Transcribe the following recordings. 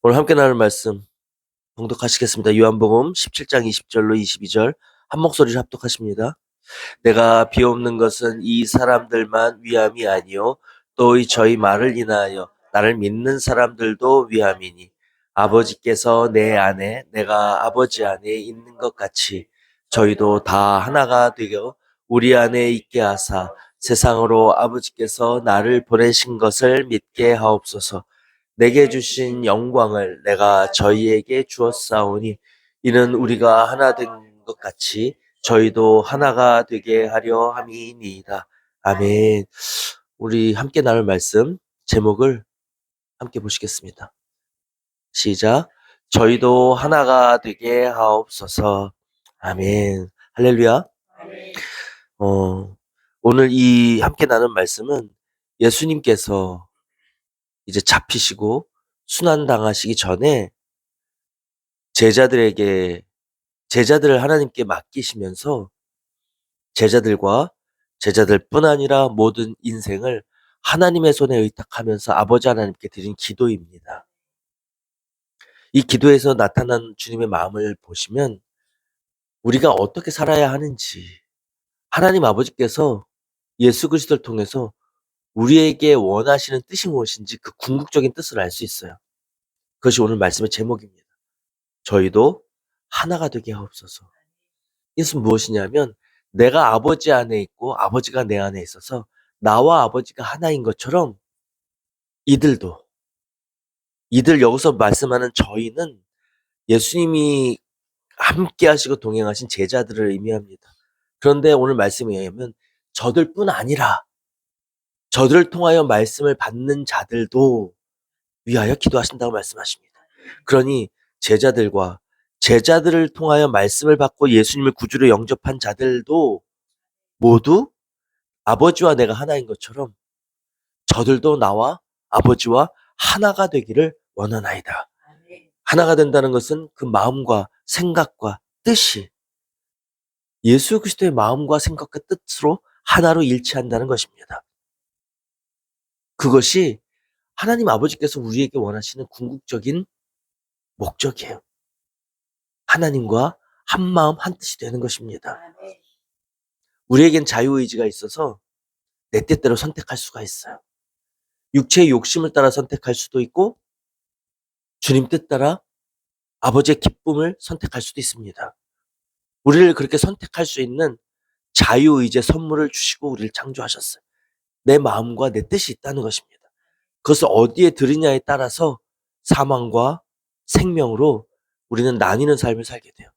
오늘 함께 나눌 말씀 봉독하시겠습니다. 요한복음 17장 20절로 22절 한 목소리를 합독하십니다. 내가 비옵는 것은 이 사람들만 위함이 아니요 또 저희 말을 인하여 나를 믿는 사람들도 위함이니 아버지께서 내 안에 내가 아버지 안에 있는 것 같이 저희도 다 하나가 되어 우리 안에 있게 하사 세상으로 아버지께서 나를 보내신 것을 믿게 하옵소서. 내게 주신 영광을 내가 저희에게 주었사오니 이는 우리가 하나 된 것 같이 저희도 하나가 되게 하려 함이니이다. 아멘. 우리 함께 나눌 말씀 제목을 함께 보시겠습니다. 시작. 저희도 하나가 되게 하옵소서. 아멘. 할렐루야. 오늘 이 함께 나눌 말씀은 예수님께서 이제 잡히시고 순환당하시기 전에 제자들을 하나님께 맡기시면서 제자들뿐 아니라 모든 인생을 하나님의 손에 의탁하면서 아버지 하나님께 드린 기도입니다. 이 기도에서 나타난 주님의 마음을 보시면 우리가 어떻게 살아야 하는지 하나님 아버지께서 예수 그리스도를 통해서 우리에게 원하시는 뜻이 무엇인지 그 궁극적인 뜻을 알 수 있어요. 그것이 오늘 말씀의 제목입니다. 저희도 하나가 되게 하옵소서. 이것은 무엇이냐면 내가 아버지 안에 있고 아버지가 내 안에 있어서 나와 아버지가 하나인 것처럼 이들 여기서 말씀하는 저희는 예수님이 함께 하시고 동행하신 제자들을 의미합니다. 그런데 오늘 말씀에 의하면 저들뿐 아니라 저들을 통하여 말씀을 받는 자들도 위하여 기도하신다고 말씀하십니다. 그러니 제자들을 통하여 말씀을 받고 예수님을 구주로 영접한 자들도 모두 아버지와 내가 하나인 것처럼 저들도 나와 아버지와 하나가 되기를 원하나이다. 하나가 된다는 것은 그 마음과 생각과 뜻이 예수 그리스도의 마음과 생각과 뜻으로 하나로 일치한다는 것입니다. 그것이 하나님 아버지께서 우리에게 원하시는 궁극적인 목적이에요. 하나님과 한 마음 한 뜻이 되는 것입니다. 우리에겐 자유의지가 있어서 내 뜻대로 선택할 수가 있어요. 육체의 욕심을 따라 선택할 수도 있고 주님 뜻 따라 아버지의 기쁨을 선택할 수도 있습니다. 우리를 그렇게 선택할 수 있는 자유의지의 선물을 주시고 우리를 창조하셨어요. 내 마음과 내 뜻이 있다는 것입니다. 그것을 어디에 들이냐에 따라서 사망과 생명으로 우리는 나뉘는 삶을 살게 돼요.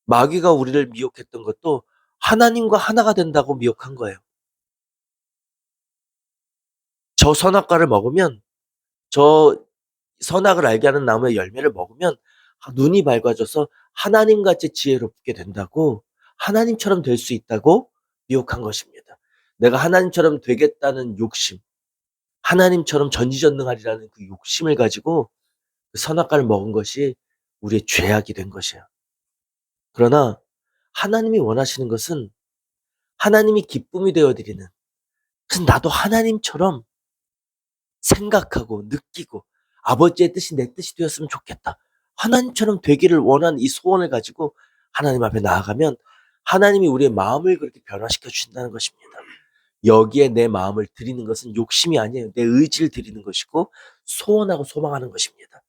마귀가 우리를 미혹했던 것도 하나님과 하나가 된다고 미혹한 거예요. 저 선악과를 먹으면 저 선악을 알게 하는 나무의 열매를 먹으면 눈이 밝아져서 하나님같이 지혜롭게 된다고 하나님처럼 될 수 있다고 미혹한 것입니다. 내가 하나님처럼 되겠다는 욕심, 하나님처럼 전지전능하리라는 그 욕심을 가지고 그 선악과를 먹은 것이 우리의 죄악이 된 것이에요. 그러나 하나님이 원하시는 것은 하나님이 기쁨이 되어드리는 그래서 나도 하나님처럼 생각하고 느끼고 아버지의 뜻이 내 뜻이 되었으면 좋겠다. 하나님처럼 되기를 원하는 이 소원을 가지고 하나님 앞에 나아가면 하나님이 우리의 마음을 그렇게 변화시켜 주신다는 것입니다. 여기에 내 마음을 드리는 것은 욕심이 아니에요. 내 의지를 드리는 것이고 소원하고 소망하는 것입니다.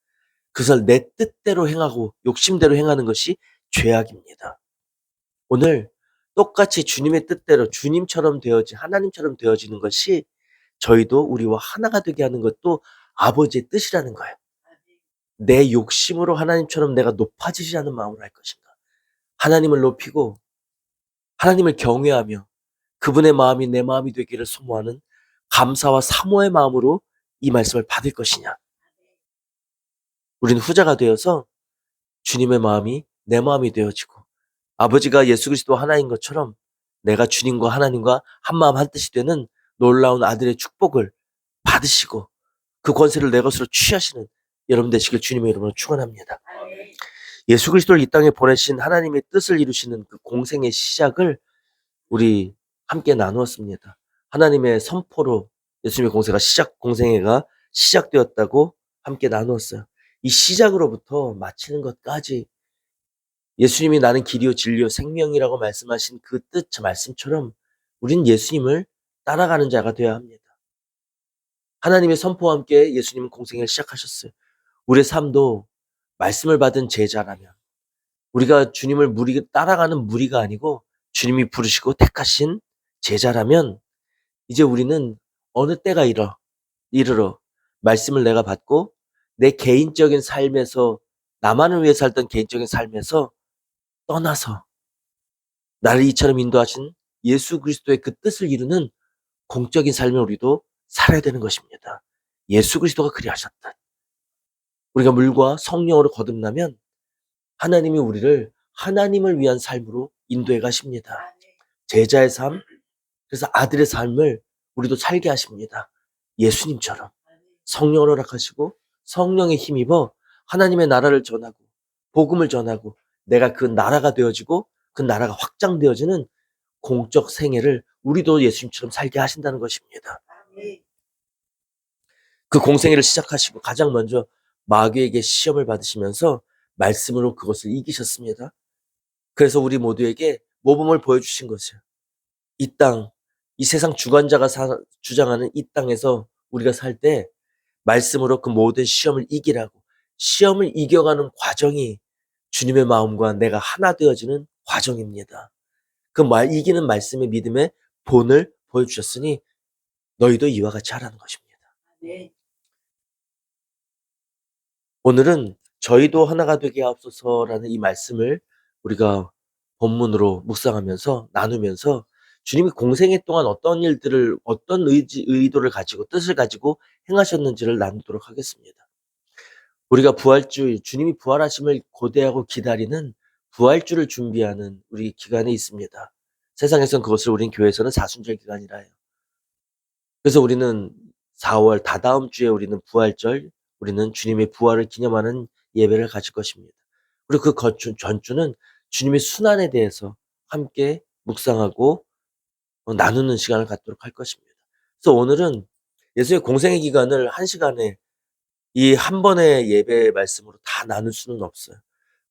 그것을 내 뜻대로 행하고 욕심대로 행하는 것이 죄악입니다. 오늘 똑같이 주님의 뜻대로 주님처럼 되어지 하나님처럼 되어지는 것이 저희도 우리와 하나가 되게 하는 것도 아버지의 뜻이라는 거예요. 내 욕심으로 하나님처럼 내가 높아지지 않은 마음으로 할 것인가. 하나님을 높이고 하나님을 경외하며 그분의 마음이 내 마음이 되기를 소모하는 감사와 사모의 마음으로 이 말씀을 받을 것이냐. 우리는 후자가 되어서 주님의 마음이 내 마음이 되어지고 아버지가 예수 그리스도 하나인 것처럼 내가 주님과 하나님과 한 마음 한 뜻이 되는 놀라운 아들의 축복을 받으시고 그 권세를 내 것으로 취하시는 여러분 되시길 주님의 이름으로 축원합니다. 예수 그리스도를 이 땅에 보내신 하나님의 뜻을 이루시는 그 공생의 시작을 우리 함께 나누었습니다. 하나님의 선포로 예수님의 공생애가 시작되었다고 함께 나누었어요. 이 시작으로부터 마치는 것까지 예수님이 나는 길이요 진리요 생명이라고 말씀하신 그 뜻 말씀처럼 우리는 예수님을 따라가는 자가 되어야 합니다. 하나님의 선포와 함께 예수님은 공생애를 시작하셨어요. 우리의 삶도 말씀을 받은 제자라면 우리가 주님을 따라가는 무리가 아니고 주님이 부르시고 택하신 제자라면 이제 우리는 어느 때가 이르러 말씀을 내가 받고 내 개인적인 삶에서 나만을 위해 살던 개인적인 삶에서 떠나서 나를 이처럼 인도하신 예수 그리스도의 그 뜻을 이루는 공적인 삶을 우리도 살아야 되는 것입니다. 예수 그리스도가 그리하셨듯 우리가 물과 성령으로 거듭나면 하나님이 우리를 하나님을 위한 삶으로 인도해 가십니다. 제자의 삶, 그래서 아들의 삶을 우리도 살게 하십니다. 예수님처럼 성령을 허락하시고 성령에 힘입어 하나님의 나라를 전하고 복음을 전하고 내가 그 나라가 되어지고 그 나라가 확장되어지는 공적 생애를 우리도 예수님처럼 살게 하신다는 것입니다. 그 공생애를 시작하시고 가장 먼저 마귀에게 시험을 받으시면서 말씀으로 그것을 이기셨습니다. 그래서 우리 모두에게 모범을 보여주신 것이에요. 이 땅, 이 세상 주관자가 주장하는 이 땅에서 우리가 살 때 말씀으로 그 모든 시험을 이기라고 시험을 이겨가는 과정이 주님의 마음과 내가 하나 되어지는 과정입니다. 그 이기는 말씀의 믿음의 본을 보여주셨으니 너희도 이와 같이 하라는 것입니다. 오늘은 저희도 하나가 되게 하옵소서라는 이 말씀을 우리가 본문으로 묵상하면서 나누면서 주님이 공생애 동안 어떤 일들을 어떤 의도를 가지고 뜻을 가지고 행하셨는지를 나누도록 하겠습니다. 우리가 부활주일, 주님이 부활하심을 고대하고 기다리는 부활주를 준비하는 우리 기간에 있습니다. 세상에선 그것을 우린 교회에서는 사순절 기간이라 해요. 그래서 우리는 4월 다다음 주에 우리는 부활절, 우리는 주님의 부활을 기념하는 예배를 가질 것입니다. 그리고 그 전주는 주님의 순환에 대해서 함께 묵상하고 나누는 시간을 갖도록 할 것입니다. 그래서 오늘은 예수의 공생의 기간을 한 시간에 이 한 번의 예배 말씀으로 다 나눌 수는 없어요.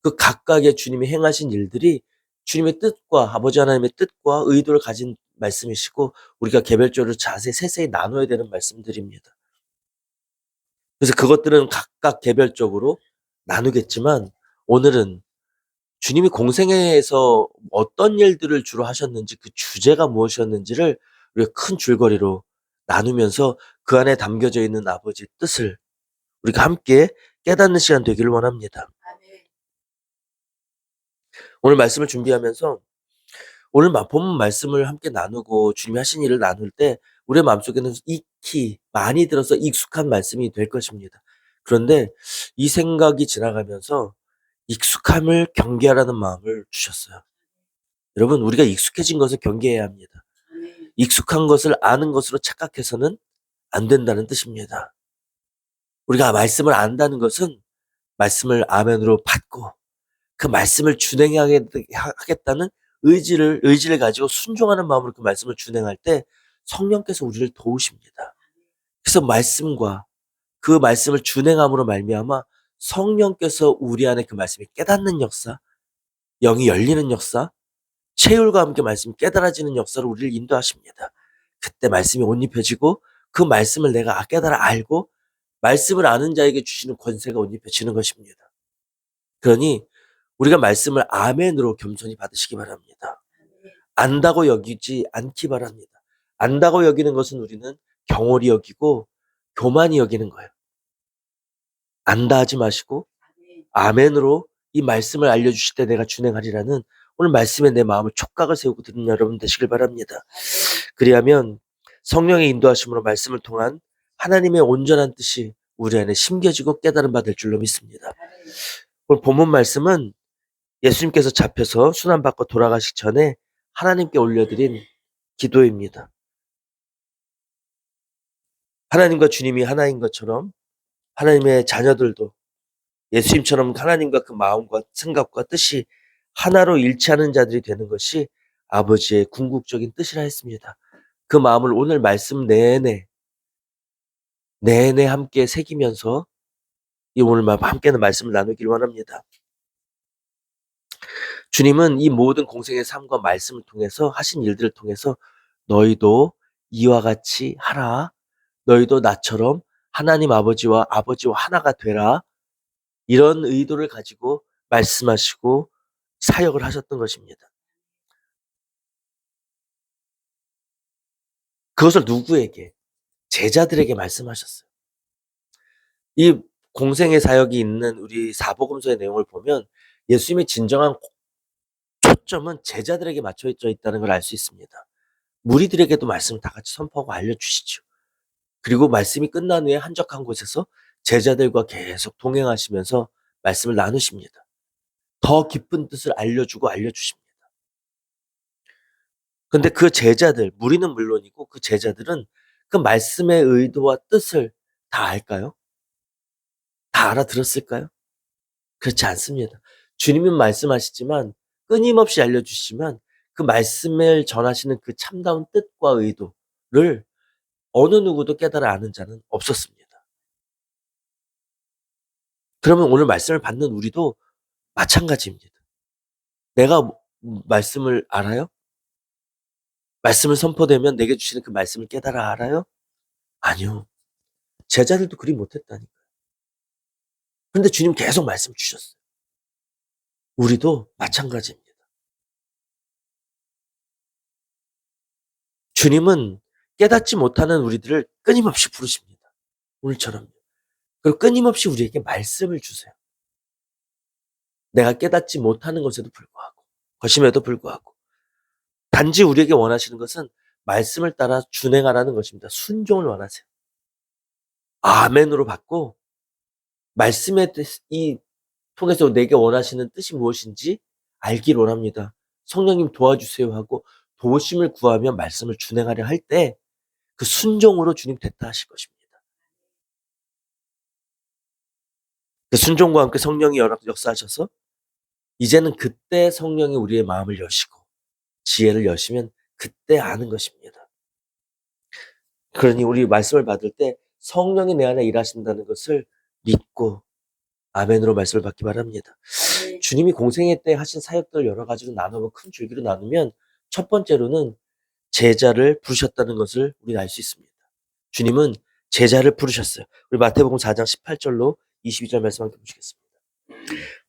그 각각의 주님이 행하신 일들이 주님의 뜻과 아버지 하나님의 뜻과 의도를 가진 말씀이시고 우리가 개별적으로 자세히 세세히 나눠야 되는 말씀들입니다. 그래서 그것들은 각각 개별적으로 나누겠지만 오늘은 주님이 공생애에서 어떤 일들을 주로 하셨는지 그 주제가 무엇이었는지를 우리가 큰 줄거리로 나누면서 그 안에 담겨져 있는 아버지의 뜻을 우리가 함께 깨닫는 시간 되기를 원합니다. 오늘 말씀을 준비하면서 오늘 본문 말씀을 함께 나누고 주님이 하신 일을 나눌 때 우리의 마음속에는 익히 많이 들어서 익숙한 말씀이 될 것입니다. 그런데 이 생각이 지나가면서 익숙함을 경계하라는 마음을 주셨어요. 여러분 우리가 익숙해진 것을 경계해야 합니다. 익숙한 것을 아는 것으로 착각해서는 안 된다는 뜻입니다. 우리가 말씀을 안다는 것은 말씀을 아멘으로 받고 그 말씀을 하겠다는 의지를 가지고 순종하는 마음으로 그 말씀을 준행할 때 성령께서 우리를 도우십니다. 그래서 말씀과 그 말씀을 준행함으로 말미암아 성령께서 우리 안에 그 말씀이 깨닫는 역사, 영이 열리는 역사, 체율과 함께 말씀이 깨달아지는 역사로 우리를 인도하십니다. 그때 말씀이 옷 입혀지고 그 말씀을 내가 깨달아 알고 말씀을 아는 자에게 주시는 권세가 옷 입혀지는 것입니다. 그러니 우리가 말씀을 아멘으로 겸손히 받으시기 바랍니다. 안다고 여기지 않기 바랍니다. 안다고 여기는 것은 우리는 경홀히 여기고 교만히 여기는 거예요. 안다 하지 마시고 아멘으로 이 말씀을 알려주실 때 내가 준행하리라는 오늘 말씀에 내 마음을 촉각을 세우고 듣는 여러분 되시길 바랍니다. 그리하면 성령의 인도하심으로 말씀을 통한 하나님의 온전한 뜻이 우리 안에 심겨지고 깨달음 받을 줄로 믿습니다. 오늘 본문 말씀은 예수님께서 잡혀서 순환받고 돌아가시기 전에 하나님께 올려드린 기도입니다. 하나님과 주님이 하나인 것처럼 하나님의 자녀들도 예수님처럼 하나님과 그 마음과 생각과 뜻이 하나로 일치하는 자들이 되는 것이 아버지의 궁극적인 뜻이라 했습니다. 그 마음을 오늘 말씀 내내 함께 새기면서 이 오늘 함께하는 말씀을 나누기를 원합니다. 주님은 이 모든 공생의 삶과 말씀을 통해서 하신 일들을 통해서 "너희도 이와 같이 하라. 너희도 나처럼 하나님 아버지와 하나가 되라." 이런 의도를 가지고 말씀하시고 사역을 하셨던 것입니다. 그것을 누구에게? 제자들에게 말씀하셨어요. 이 공생의 사역이 있는 우리 사복음서의 내용을 보면 예수님의 진정한 초점은 제자들에게 맞춰져 있다는 걸 알 수 있습니다. 무리들에게도 말씀을 다 같이 선포하고 알려주시죠. 그리고 말씀이 끝난 후에 한적한 곳에서 제자들과 계속 동행하시면서 말씀을 나누십니다. 더 깊은 뜻을 알려주십니다. 근데 그 제자들, 무리는 물론이고 그 제자들은 그 말씀의 의도와 뜻을 다 알까요? 다 알아들었을까요? 그렇지 않습니다. 주님은 말씀하시지만 끊임없이 알려주시지만 그 말씀을 전하시는 그 참다운 뜻과 의도를 어느 누구도 깨달아 아는 자는 없었습니다. 그러면 오늘 말씀을 받는 우리도 마찬가지입니다. 내가 말씀을 알아요? 말씀을 선포되면 내게 주시는 그 말씀을 깨달아 알아요? 아니요. 제자들도 그리 못했다니까요. 그런데 주님 계속 말씀 주셨어요. 우리도 마찬가지입니다. 주님은 깨닫지 못하는 우리들을 끊임없이 부르십니다. 오늘처럼요. 그리고 끊임없이 우리에게 말씀을 주세요. 내가 깨닫지 못하는 것에도 불구하고, 것임에도 불구하고. 단지 우리에게 원하시는 것은 말씀을 따라 준행하라는 것입니다. 순종을 원하세요. 아멘으로 받고 말씀의 뜻이 통해서 내게 원하시는 뜻이 무엇인지 알길 원합니다. 성령님 도와주세요 하고 도우심을 구하며 말씀을 준행하려 할 때 그 순종으로 주님 됐다 하실 것입니다. 그 순종과 함께 성령이 역사하셔서 이제는 그때 성령이 우리의 마음을 여시고 지혜를 여시면 그때 아는 것입니다. 그러니 우리 말씀을 받을 때 성령이 내 안에 일하신다는 것을 믿고 아멘으로 말씀을 받기 바랍니다. 주님이 공생애 때 하신 사역들 여러 가지로 나누고 큰 줄기로 나누면 첫 번째로는 제자를 부르셨다는 것을 우리는 알 수 있습니다. 주님은 제자를 부르셨어요. 우리 마태복음 4장 18절로 22절 말씀 함께 보시겠습니다.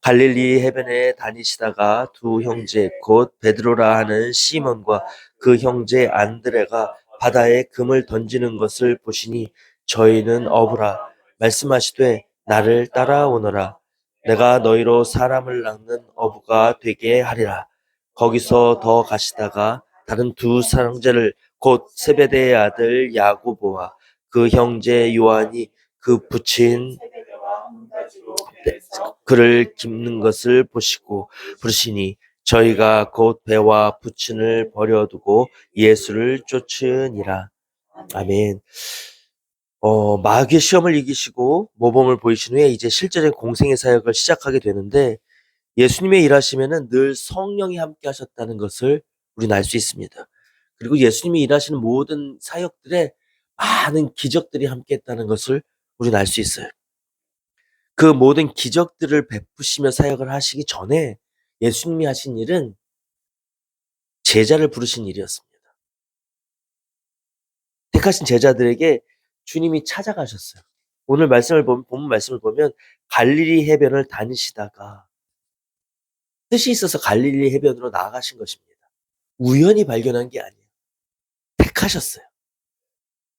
갈릴리 해변에 다니시다가 두 형제 곧 베드로라 하는 시몬과 그 형제 안드레가 바다에 금을 던지는 것을 보시니 저희는 어부라 말씀하시되 나를 따라오너라 내가 너희로 사람을 낚는 어부가 되게 하리라. 거기서 더 가시다가 다른 두 형제를 곧 세베대의 아들 야고보와 그 형제 요한이 그 붙인 그를 깁는 것을 보시고 부르시니 저희가 곧 배와 부친을 버려두고 예수를 쫓으니라. 아멘. 마귀의 시험을 이기시고 모범을 보이신 후에 이제 실제적인 공생의 사역을 시작하게 되는데 예수님의 일하심에는 늘 성령이 함께 하셨다는 것을 우리는 알 수 있습니다. 그리고 예수님이 일하시는 모든 사역들에 많은 기적들이 함께 했다는 것을 우리는 알 수 있어요. 그 모든 기적들을 베푸시며 사역을 하시기 전에 예수님이 하신 일은 제자를 부르신 일이었습니다. 택하신 제자들에게 주님이 찾아가셨어요. 오늘 본문 말씀을 보면 갈릴리 해변을 다니시다가 뜻이 있어서 갈릴리 해변으로 나아가신 것입니다. 우연히 발견한 게 아니에요. 택하셨어요.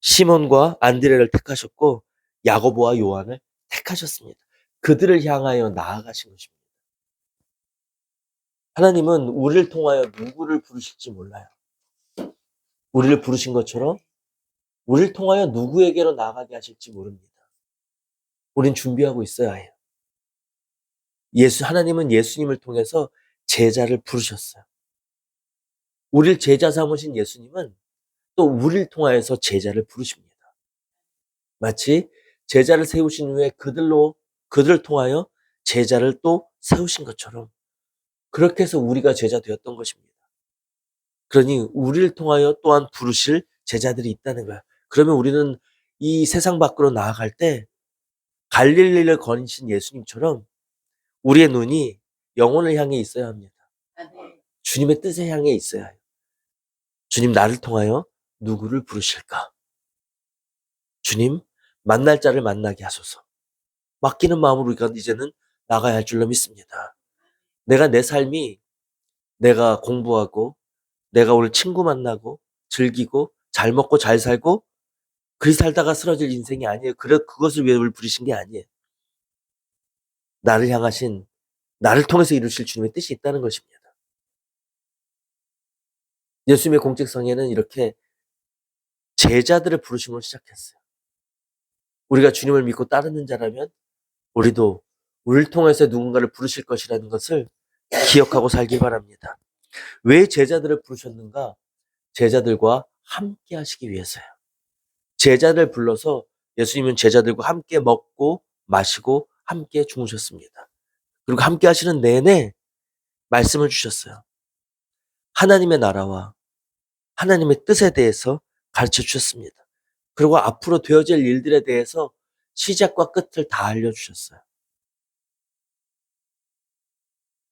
시몬과 안드레를 택하셨고 야고보와 요한을 택하셨습니다. 그들을 향하여 나아가신 것입니다. 하나님은 우리를 통하여 누구를 부르실지 몰라요. 우리를 부르신 것처럼 우리를 통하여 누구에게로 나아가게 하실지 모릅니다. 우린 준비하고 있어야 해요. 하나님은 예수님을 통해서 제자를 부르셨어요. 우리를 제자 삼으신 예수님은 또 우리를 통하여서 제자를 부르십니다. 마치 제자를 세우신 후에 그들을 통하여 제자를 또 세우신 것처럼 그렇게 해서 우리가 제자 되었던 것입니다. 그러니 우리를 통하여 또한 부르실 제자들이 있다는 거야. 그러면 우리는 이 세상 밖으로 나아갈 때 갈릴리를 거니신 예수님처럼 우리의 눈이 영혼을 향해 있어야 합니다. 주님의 뜻에 향해 있어야 해요. 주님, 나를 통하여 누구를 부르실까? 주님, 만날 자를 만나게 하소서. 맡기는 마음으로 우리가 이제는 나가야 할 줄로 믿습니다. 내가 내 삶이 내가 공부하고 내가 오늘 친구 만나고 즐기고 잘 먹고 잘 살고 그리 살다가 쓰러질 인생이 아니에요. 그것을 위해 우리를 부르신 게 아니에요. 나를 향하신, 나를 통해서 이루실 주님의 뜻이 있다는 것입니다. 예수님의 공적성에는 이렇게 제자들을 부르심으로 시작했어요. 우리가 주님을 믿고 따르는 자라면 우리도 우리를 통해서 누군가를 부르실 것이라는 것을 기억하고 살길 바랍니다. 왜 제자들을 부르셨는가? 제자들과 함께 하시기 위해서요. 제자들 불러서 예수님은 제자들과 함께 먹고 마시고 함께 주무셨습니다. 그리고 함께 하시는 내내 말씀을 주셨어요. 하나님의 나라와 하나님의 뜻에 대해서 가르쳐 주셨습니다. 그리고 앞으로 되어질 일들에 대해서 시작과 끝을 다 알려주셨어요.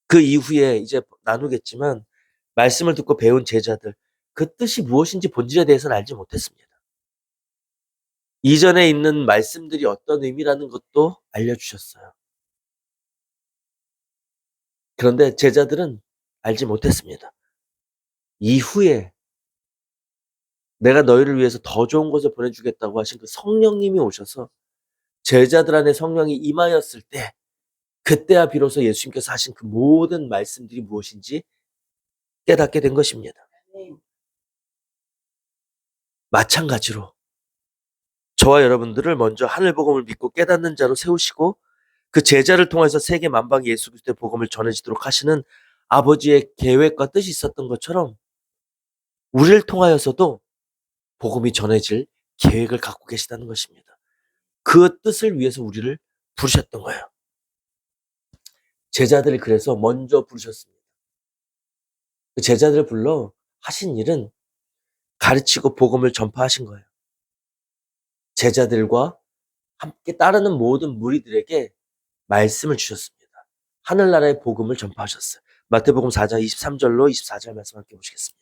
그 이후에 이제 나누겠지만 말씀을 듣고 배운 제자들, 그 뜻이 무엇인지 본질에 대해서는 알지 못했습니다. 이전에 있는 말씀들이 어떤 의미라는 것도 알려주셨어요. 그런데 제자들은 알지 못했습니다. 이후에 내가 너희를 위해서 더 좋은 곳에 보내주겠다고 하신 그 성령님이 오셔서 제자들 안에 성령이 임하였을 때, 그때야 비로소 예수님께서 하신 그 모든 말씀들이 무엇인지 깨닫게 된 것입니다. 마찬가지로 저와 여러분들을 먼저 하늘 복음을 믿고 깨닫는 자로 세우시고 그 제자를 통해서 세계 만방에 예수 그리스도의 복음을 전해지도록 하시는 아버지의 계획과 뜻이 있었던 것처럼 우리를 통하여서도 복음이 전해질 계획을 갖고 계시다는 것입니다. 그 뜻을 위해서 우리를 부르셨던 거예요. 제자들을 그래서 먼저 부르셨습니다. 그 제자들을 불러 하신 일은 가르치고 복음을 전파하신 거예요. 제자들과 함께 따르는 모든 무리들에게 말씀을 주셨습니다. 하늘나라의 복음을 전파하셨어요. 마태복음 4장 23절로 24절 말씀 함께 보시겠습니다.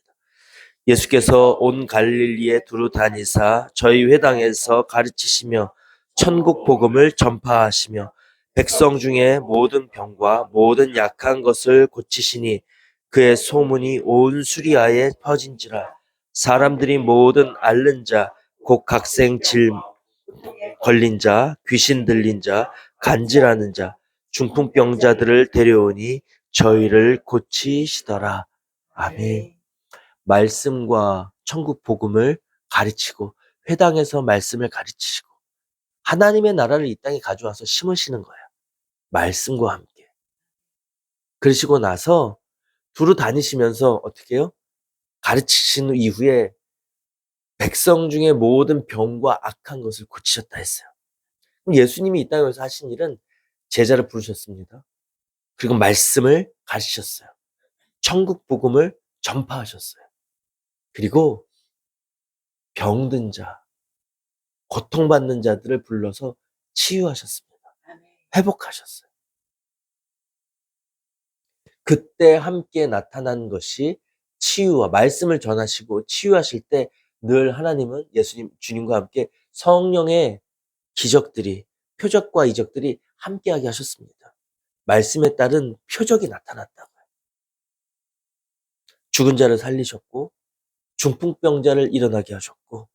예수께서 온 갈릴리에 두루 다니사 저희 회당에서 가르치시며 천국 복음을 전파하시며 백성 중에 모든 병과 모든 약한 것을 고치시니 그의 소문이 온 수리아에 퍼진지라. 사람들이 모든 앓는 자 곧 각생 질 걸린 자, 귀신 들린 자, 간질하는 자, 중풍병자들을 데려오니 저희를 고치시더라. 아멘. 말씀과 천국 복음을 가르치고 회당에서 말씀을 가르치시고 하나님의 나라를 이 땅에 가져와서 심으시는 거예요. 말씀과 함께. 그러시고 나서 두루 다니시면서 어떻게 해요? 가르치신 이후에 백성 중에 모든 병과 악한 것을 고치셨다 했어요. 그럼 예수님이 이 땅에서 하신 일은 제자를 부르셨습니다. 그리고 말씀을 가르치셨어요. 천국 복음을 전파하셨어요. 그리고 병든 자, 고통받는 자들을 불러서 치유하셨습니다. 회복하셨어요. 그때 함께 나타난 것이 치유와 말씀을 전하시고 치유하실 때 늘 하나님은 예수님, 주님과 함께 성령의 기적들이, 표적과 이적들이 함께하게 하셨습니다. 말씀에 따른 표적이 나타났다고요. 죽은 자를 살리셨고 중풍병자를 일어나게 하셨고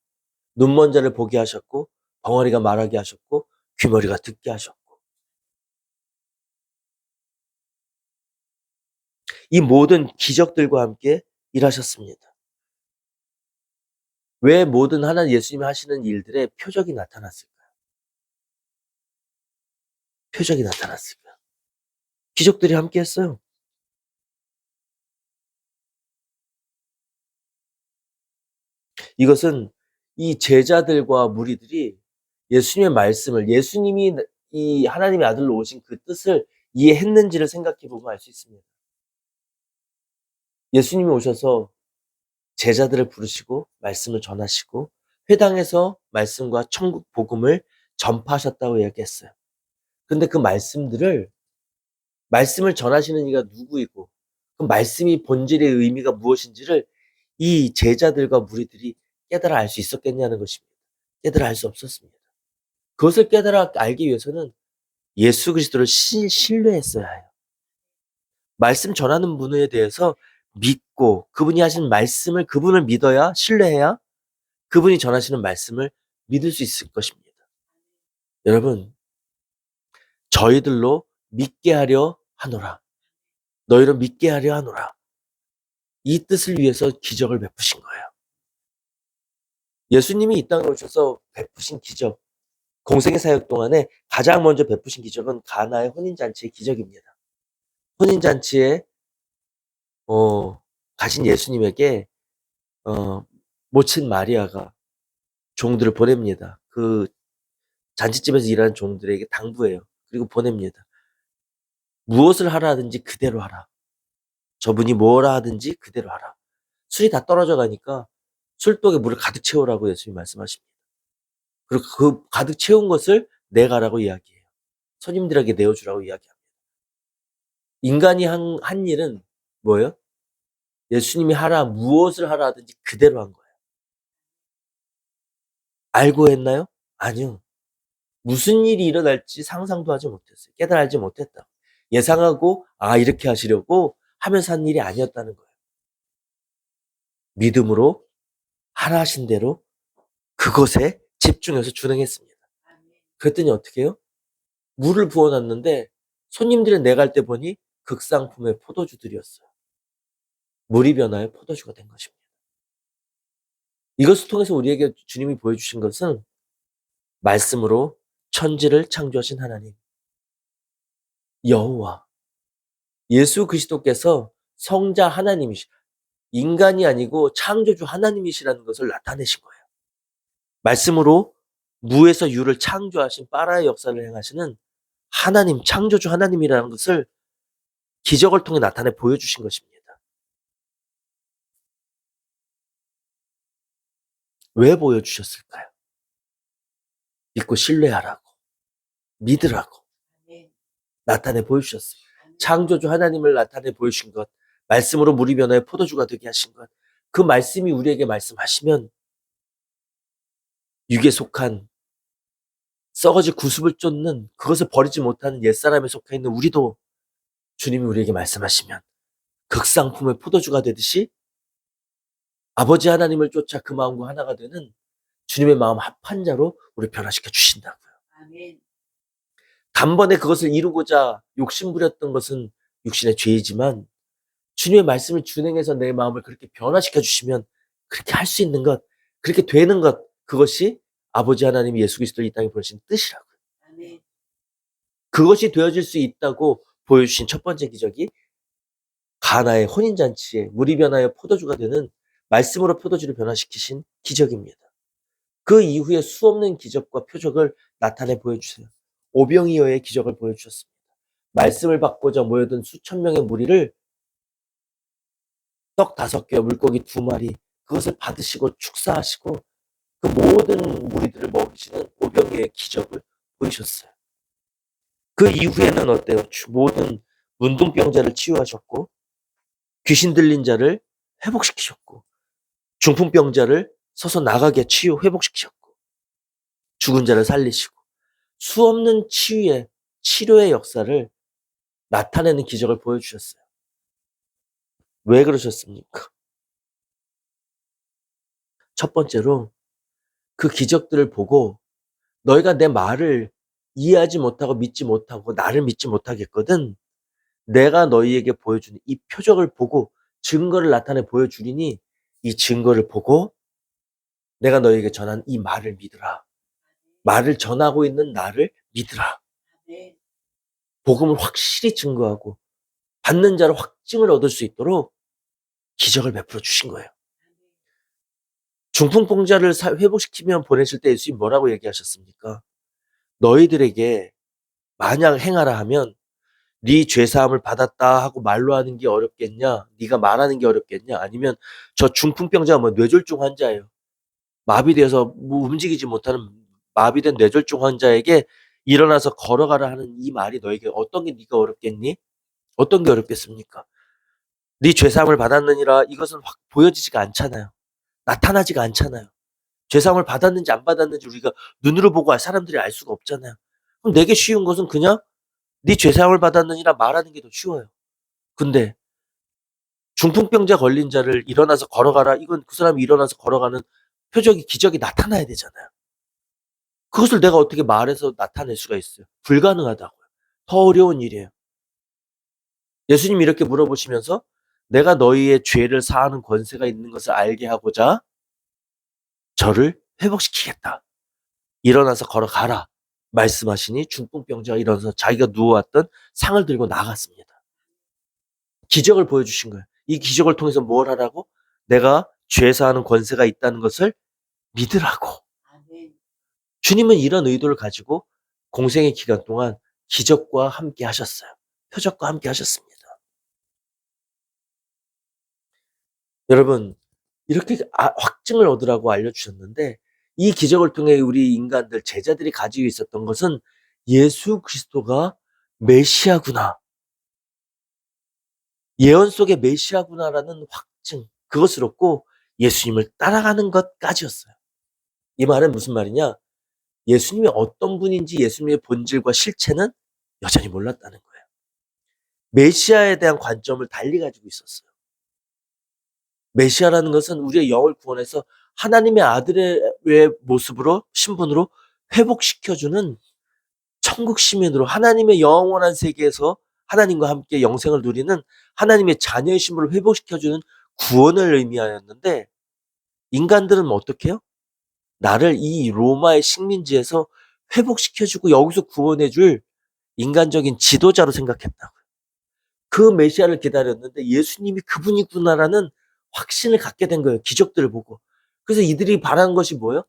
눈먼 자를 보게 하셨고 벙어리가 말하게 하셨고 귀머리가 듣게 하셨고 이 모든 기적들과 함께 일하셨습니다. 왜 모든 하나님 예수님이 하시는 일들에 표적이 나타났을까요? 표적이 나타났을까요? 기적들이 함께 했어요. 이것은 이 제자들과 무리들이 예수님의 말씀을, 예수님이 이 하나님의 아들로 오신 그 뜻을 이해했는지를 생각해 보면 알 수 있습니다. 예수님이 오셔서 제자들을 부르시고 말씀을 전하시고 회당에서 말씀과 천국 복음을 전파하셨다고 이야기했어요. 근데 그 말씀을 전하시는 이가 누구이고 그 말씀이 본질의 의미가 무엇인지를 이 제자들과 무리들이 깨달아 알 수 있었겠냐는 것입니다. 깨달아 알 수 없었습니다. 그것을 깨달아 알기 위해서는 예수 그리스도를 신뢰했어야 해요. 말씀 전하는 분에 대해서 믿고 그분이 하신 말씀을 그분을 믿어야 신뢰해야 그분이 전하시는 말씀을 믿을 수 있을 것입니다. 여러분, 저희들로 믿게 하려 하노라. 너희를 믿게 하려 하노라. 이 뜻을 위해서 기적을 베푸신 거예요. 예수님이 이 땅에 오셔서 베푸신 기적, 공생의 사역 동안에 가장 먼저 베푸신 기적은 가나의 혼인잔치의 기적입니다. 혼인잔치에 가신 예수님에게 모친 마리아가 종들을 보냅니다. 그 잔치집에서 일하는 종들에게 당부해요. 그리고 보냅니다. 무엇을 하라 하든지 그대로 하라. 저분이 뭐라 하든지 그대로 하라. 술이 다 떨어져 가니까 술독에 물을 가득 채우라고 예수님이 말씀하십니다. 그리고 그 가득 채운 것을 내가라고 이야기해요. 손님들에게 내어주라고 이야기합니다. 인간이 한 일은 뭐예요? 예수님이 무엇을 하라 하든지 그대로 한 거예요. 알고 했나요? 아니요. 무슨 일이 일어날지 상상도 하지 못했어요. 깨달지 못했다. 예상하고 이렇게 하시려고 하면서 한 일이 아니었다는 거예요. 믿음으로 하라 하신 대로 그것에 집중해서 준행했습니다. 그랬더니 어떻게 해요? 물을 부어놨는데 손님들이 내갈 때 보니 극상품의 포도주들이었어요. 물이 변하여 포도주가 된 것입니다. 이것을 통해서 우리에게 주님이 보여주신 것은 말씀으로 천지를 창조하신 하나님, 여호와, 예수 그리스도께서 성자 인간이 아니고 창조주 하나님이시라는 것을 나타내신 거예요. 말씀으로 무에서 유를 창조하신 파라의 역사를 행하시는 하나님, 창조주 하나님이라는 것을 기적을 통해 나타내 보여주신 것입니다. 왜 보여주셨을까요? 믿고 신뢰하라고, 믿으라고 나타내 보여주셨어요. 창조주 하나님을 나타내 보여주신 것, 말씀으로 물이 변하여 포도주가 되게 하신 것, 그 말씀이 우리에게 말씀하시면 육에 속한 썩어질 구습을 쫓는 그것을 버리지 못하는 옛사람에 속해 있는 우리도 주님이 우리에게 말씀하시면 극상품의 포도주가 되듯이 아버지 하나님을 쫓아 그 마음과 하나가 되는 주님의 마음 합한 자로 우리 변화시켜 주신다고요. 아멘. 단번에 그것을 이루고자 욕심부렸던 것은 육신의 죄이지만 주님의 말씀을 준행해서 내 마음을 그렇게 변화시켜 주시면 그렇게 할 수 있는 것, 그렇게 되는 것, 그것이 아버지 하나님이 예수 그리스도를 이 땅에 보내신 뜻이라고요. 아멘. 그것이 되어질 수 있다고 보여주신 첫 번째 기적이 가나의 혼인잔치에 물이 변하여 포도주가 되는 말씀으로 포도주를 변화시키신 기적입니다. 그 이후에 수없는 기적과 표적을 나타내 보여주세요. 오병이어의 기적을 보여주셨습니다. 말씀을 받고자 모여든 수천 명의 무리를 떡 5개, 물고기 2마리 그것을 받으시고 축사하시고 그 모든 무리들을 먹이시는 오병이어의 기적을 보이셨어요. 그 이후에는 어때요? 모든 문둥병자를 치유하셨고 귀신 들린 자를 회복시키셨고 중풍병자를 서서 나가게 회복시키셨고 죽은 자를 살리시고 수없는 치료의 역사를 나타내는 기적을 보여주셨어요. 왜 그러셨습니까? 첫 번째로 그 기적들을 보고 너희가 내 말을 이해하지 못하고 믿지 못하고 나를 믿지 못하겠거든 내가 너희에게 보여주는 이 표적을 보고 증거를 나타내 보여주리니 이 증거를 보고 내가 너희에게 전한 이 말을 믿으라. 말을 전하고 있는 나를 믿으라. 복음을 확실히 증거하고 받는 자로 확증을 얻을 수 있도록 기적을 베풀어 주신 거예요. 중풍병자를 회복시키면 보내실 때 예수님이 뭐라고 얘기하셨습니까? 너희들에게 만약 행하라 하면 네 죄사함을 받았다 하고 말로 하는 게 어렵겠냐? 네가 말하는 게 어렵겠냐? 아니면 저 중풍병자가 뇌졸중 환자예요. 마비돼서 움직이지 못하는 마비된 뇌졸중 환자에게 일어나서 걸어가라 하는 이 말이 너에게 어떤 게 네가 어렵겠니? 어떤 게 어렵겠습니까? 네 죄사함을 받았느니라 이것은 확 보여지지가 않잖아요. 나타나지가 않잖아요. 죄사함을 받았는지 안 받았는지 우리가 눈으로 보고 사람들이 알 수가 없잖아요. 그럼 내게 쉬운 것은 그냥 네 죄사함을 받았느니라 말하는 게 더 쉬워요. 근데 중풍병자 걸린 자를 일어나서 걸어가라 이건 그 사람이 일어나서 걸어가는 표적이 기적이 나타나야 되잖아요. 그것을 내가 어떻게 말해서 나타낼 수가 있어요? 불가능하다고요. 더 어려운 일이에요. 예수님이 이렇게 물어보시면서 내가 너희의 죄를 사하는 권세가 있는 것을 알게 하고자 저를 회복시키겠다. 일어나서 걸어가라. 말씀하시니 중풍병자가 일어나서 자기가 누워왔던 상을 들고 나갔습니다. 기적을 보여주신 거예요. 이 기적을 통해서 뭘 하라고? 내가 죄 사하는 권세가 있다는 것을 믿으라고. 주님은 이런 의도를 가지고 공생의 기간 동안 기적과 함께 하셨어요. 표적과 함께 하셨습니다. 여러분 이렇게 확증을 얻으라고 알려주셨는데 이 기적을 통해 우리 인간들 제자들이 가지고 있었던 것은 예수 그리스도가 메시아구나. 예언 속의 메시아구나라는 확증. 그것을 얻고 예수님을 따라가는 것까지였어요. 이 말은 무슨 말이냐? 예수님이 어떤 분인지 예수님의 본질과 실체는 여전히 몰랐다는 거예요. 메시아에 대한 관점을 달리 가지고 있었어요. 메시아라는 것은 우리의 영을 구원해서 하나님의 아들의 모습으로 신분으로 회복시켜주는 천국 시민으로 하나님의 영원한 세계에서 하나님과 함께 영생을 누리는 하나님의 자녀의 신분을 회복시켜주는 구원을 의미하였는데 인간들은 어떻게 해요? 나를 이 로마의 식민지에서 회복시켜주고 여기서 구원해줄 인간적인 지도자로 생각했다고요. 그 메시아를 기다렸는데 예수님이 그분이구나라는 확신을 갖게 된 거예요. 기적들을 보고. 그래서 이들이 바라는 것이 뭐예요?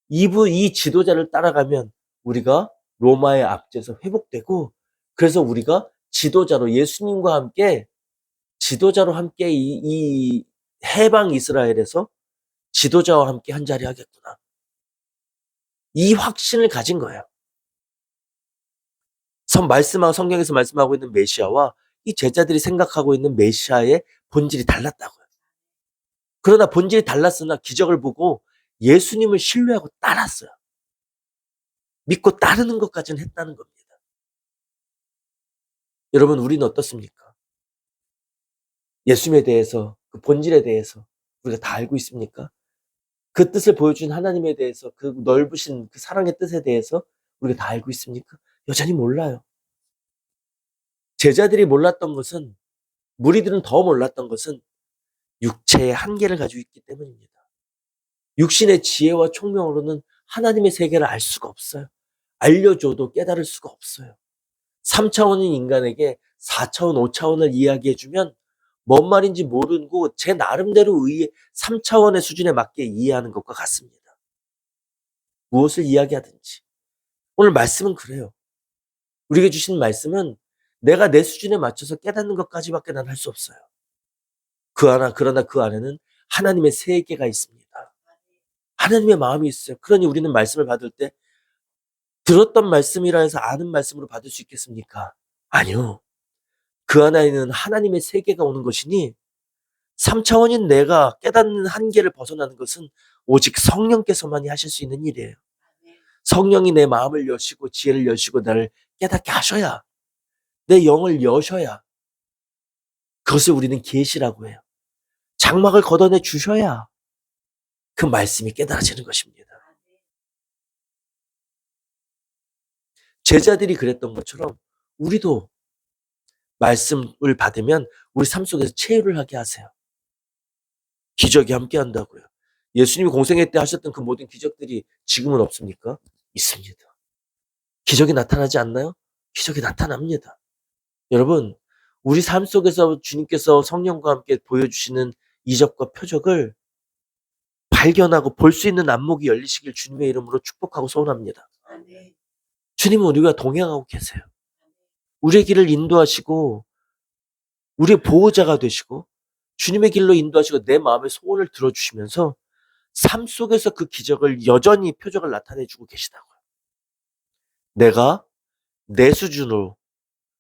이 지도자를 따라가면 우리가 로마의 압제에서 회복되고 그래서 우리가 지도자로 예수님과 함께 지도자로 함께 이 해방 이스라엘에서 지도자와 함께 한 자리 하겠구나. 이 확신을 가진 거예요. 성경에서 말씀하고 있는 메시아와 이 제자들이 생각하고 있는 메시아의 본질이 달랐다고요. 그러나 본질이 달랐으나 기적을 보고 예수님을 신뢰하고 따랐어요. 믿고 따르는 것까지는 했다는 겁니다. 여러분 우리는 어떻습니까? 예수님에 대해서 그 본질에 대해서 우리가 다 알고 있습니까? 그 뜻을 보여준 하나님에 대해서 그 넓으신 그 사랑의 뜻에 대해서 우리가 다 알고 있습니까? 여전히 몰라요. 제자들이 몰랐던 것은 무리들은 더 몰랐던 것은 육체의 한계를 가지고 있기 때문입니다. 육신의 지혜와 총명으로는 하나님의 세계를 알 수가 없어요. 알려줘도 깨달을 수가 없어요. 3차원인 인간에게 4차원, 5차원을 이야기해주면 뭔 말인지 모르고 제 나름대로 3차원의 수준에 맞게 이해하는 것과 같습니다. 무엇을 이야기하든지. 오늘 말씀은 그래요. 우리에게 주신 말씀은 내가 내 수준에 맞춰서 깨닫는 것까지밖에 난 할 수 없어요. 그러나 그 안에는 하나님의 세계가 있습니다. 하나님의 마음이 있어요. 그러니 우리는 말씀을 받을 때 들었던 말씀이라 해서 아는 말씀으로 받을 수 있겠습니까? 아니요. 그 안에는 하나님의 세계가 오는 것이니 3차원인 내가 깨닫는 한계를 벗어나는 것은 오직 성령께서만이 하실 수 있는 일이에요. 성령이 내 마음을 여시고 지혜를 여시고 나를 깨닫게 하셔야 내 영을 여셔야 그것을 우리는 계시라고 해요. 장막을 걷어내 주셔야 그 말씀이 깨달아지는 것입니다. 제자들이 그랬던 것처럼 우리도 말씀을 받으면 우리 삶 속에서 체유를 하게 하세요. 기적이 함께 한다고요. 예수님이 공생애 때 하셨던 그 모든 기적들이 지금은 없습니까? 있습니다. 기적이 나타나지 않나요? 기적이 나타납니다. 여러분, 우리 삶 속에서 주님께서 성령과 함께 보여주시는 이적과 표적을 발견하고 볼 수 있는 안목이 열리시길 주님의 이름으로 축복하고 소원합니다. 주님은 우리와 동행하고 계세요. 우리의 길을 인도하시고 우리의 보호자가 되시고 주님의 길로 인도하시고 내 마음의 소원을 들어주시면서 삶 속에서 그 기적을 여전히 표적을 나타내주고 계시다고요. 내가 내 수준으로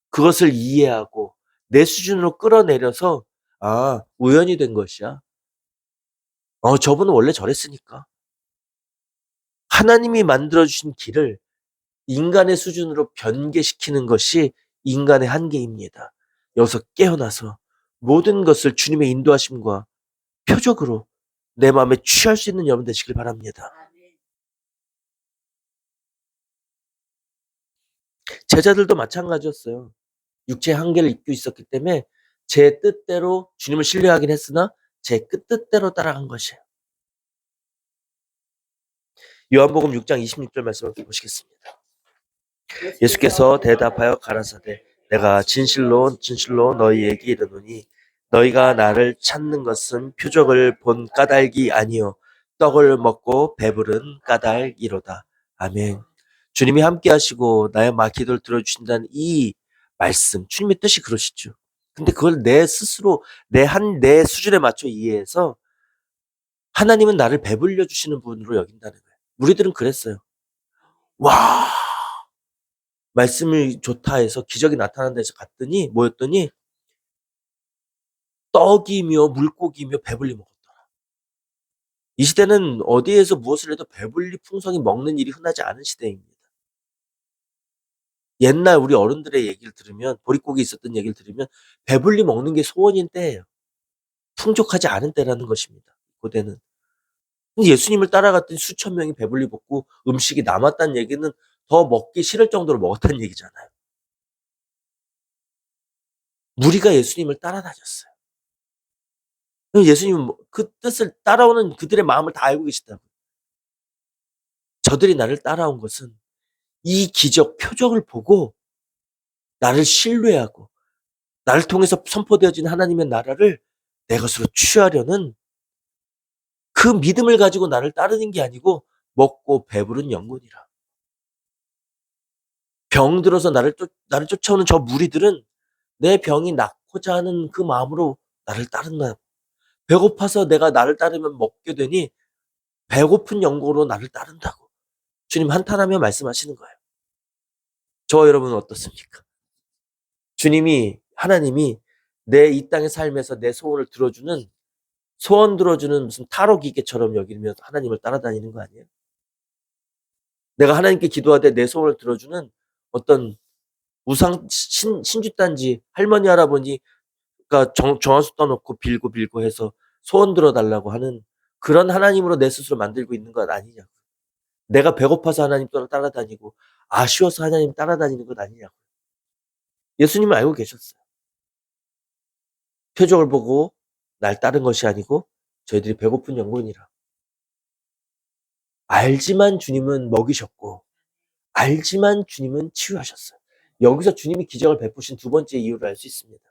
그것을 이해하고 내 수준으로 끌어내려서 우연이 된 것이야. 저분은 원래 저랬으니까. 하나님이 만들어 주신 길을 인간의 수준으로 변개시키는 것이 인간의 한계입니다. 여기서 깨어나서 모든 것을 주님의 인도하심과 표적으로 내 마음에 취할 수 있는 여러분 되시길 바랍니다. 제자들도 마찬가지였어요. 육체의 한계를 입고 있었기 때문에 제 뜻대로 주님을 신뢰하긴 했으나 제 뜻대로 따라간 것이에요. 요한복음 6장 26절 말씀을 보시겠습니다. 예수께서 대답하여 가라사대 내가 진실로 진실로 너희에게 이르노니 너희가 나를 찾는 것은 표적을 본 까닭이 아니요 떡을 먹고 배부른 까닭이로다. 아멘. 주님이 함께 하시고 나의 기도를 들어주신다는 이 말씀, 주님의 뜻이 그러시죠. 근데 그걸 내 스스로 내 수준에 맞춰 이해해서 하나님은 나를 배불려 주시는 분으로 여긴다는 거예요. 우리들은 그랬어요. 와, 말씀이 좋다 해서 기적이 나타난다 해서 갔더니 뭐였더니 떡이며 물고기며 배불리 먹었더라. 이 시대는 어디에서 무엇을 해도 배불리 풍성히 먹는 일이 흔하지 않은 시대입니다. 옛날 우리 어른들의 얘기를 들으면 보릿고기 있었던 얘기를 들으면 배불리 먹는 게 소원인 때예요. 풍족하지 않은 때라는 것입니다. 고대는. 근데 예수님을 따라갔더니 수천 명이 배불리 먹고 음식이 남았다는 얘기는 더 먹기 싫을 정도로 먹었다는 얘기잖아요. 무리가 예수님을 따라다녔어요. 예수님은 그 뜻을 따라오는 그들의 마음을 다 알고 계시다고. 저들이 나를 따라온 것은 이 기적, 표적을 보고 나를 신뢰하고 나를 통해서 선포되어진 하나님의 나라를 내 것으로 취하려는 그 믿음을 가지고 나를 따르는 게 아니고 먹고 배부른 영혼이라. 병들어서 나를 쫓아오는 저 무리들은 내 병이 낫고자 하는 그 마음으로 나를 따른다. 배고파서 내가 나를 따르면 먹게 되니 배고픈 영혼으로 나를 따른다고. 주님 한탄하며 말씀하시는 거예요. 저와 여러분은 어떻습니까? 하나님이 내 이 땅의 삶에서 내 소원을 들어주는 소원 들어주는 무슨 타로 기계처럼 여기며 하나님을 따라다니는 거 아니에요? 내가 하나님께 기도하되 내 소원을 들어주는 어떤 우상 신주단지 할머니 할아버지가 정화수 떠놓고 빌고 해서 소원 들어달라고 하는 그런 하나님으로 내 스스로 만들고 있는 것 아니냐고. 내가 배고파서 하나님 따라다니고 아쉬워서 하나님 따라다니는 것 아니냐고. 예수님은 알고 계셨어요. 표적을 보고 날 따른 것이 아니고 저희들이 배고픈 영혼이라. 알지만 주님은 먹이셨고 알지만 주님은 치유하셨어요. 여기서 주님이 기적을 베푸신 두 번째 이유를 알 수 있습니다.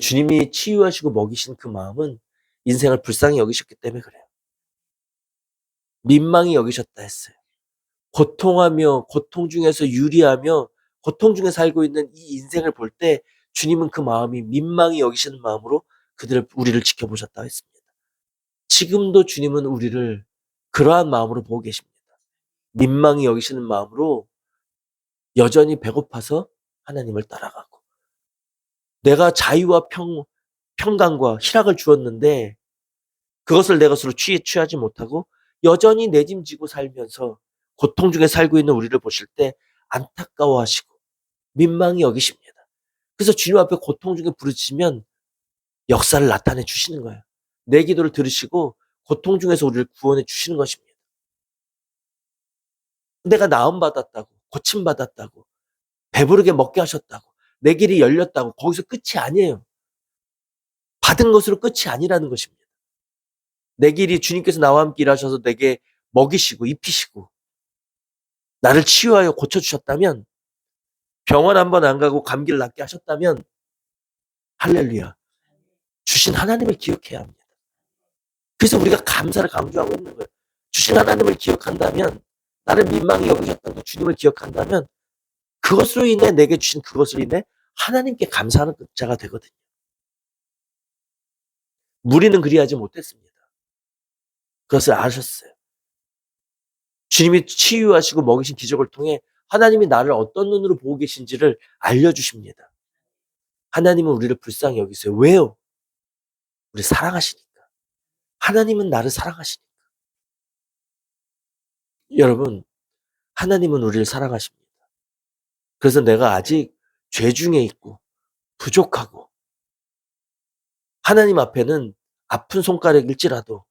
주님이 치유하시고 먹이신 그 마음은 인생을 불쌍히 여기셨기 때문에 그래요. 민망히 여기셨다 했어요. 고통하며 고통 중에서 유리하며 고통 중에 살고 있는 이 인생을 볼 때 주님은 그 마음이 민망히 여기시는 마음으로 우리를 지켜보셨다 했습니다. 지금도 주님은 우리를 그러한 마음으로 보고 계십니다. 민망히 여기시는 마음으로 여전히 배고파서 하나님을 따라가고 내가 자유와 평강과 희락을 주었는데 그것을 내 것으로 취하지 못하고 여전히 내짐지고 살면서 고통 중에 살고 있는 우리를 보실 때 안타까워하시고 민망히 여기십니다. 그래서 주님 앞에 고통 중에 부르짖으면 역사를 나타내 주시는 거예요. 내 기도를 들으시고 고통 중에서 우리를 구원해 주시는 것입니다. 내가 나음받았다고 고침받았다고 배부르게 먹게 하셨다고 내 길이 열렸다고 거기서 끝이 아니에요. 받은 것으로 끝이 아니라는 것입니다. 내 길이 주님께서 나와 함께 일하셔서 내게 먹이시고 입히시고 나를 치유하여 고쳐주셨다면 병원 한 번 안 가고 감기를 낫게 하셨다면 할렐루야. 주신 하나님을 기억해야 합니다. 그래서 우리가 감사를 강조하고 있는 거예요. 주신 하나님을 기억한다면 나를 민망히 여기셨다고 주님을 기억한다면 그것으로 인해 내게 주신 그것으로 인해 하나님께 감사하는 자가 되거든요. 무리는 그리하지 못했습니다. 그것을 아셨어요. 주님이 치유하시고 먹이신 기적을 통해 하나님이 나를 어떤 눈으로 보고 계신지를 알려주십니다. 하나님은 우리를 불쌍히 여기세요. 왜요? 우리 사랑하시니까. 하나님은 나를 사랑하시니까. 여러분, 하나님은 우리를 사랑하십니다. 그래서 내가 아직 죄 중에 있고 부족하고 하나님 앞에는 아픈 손가락일지라도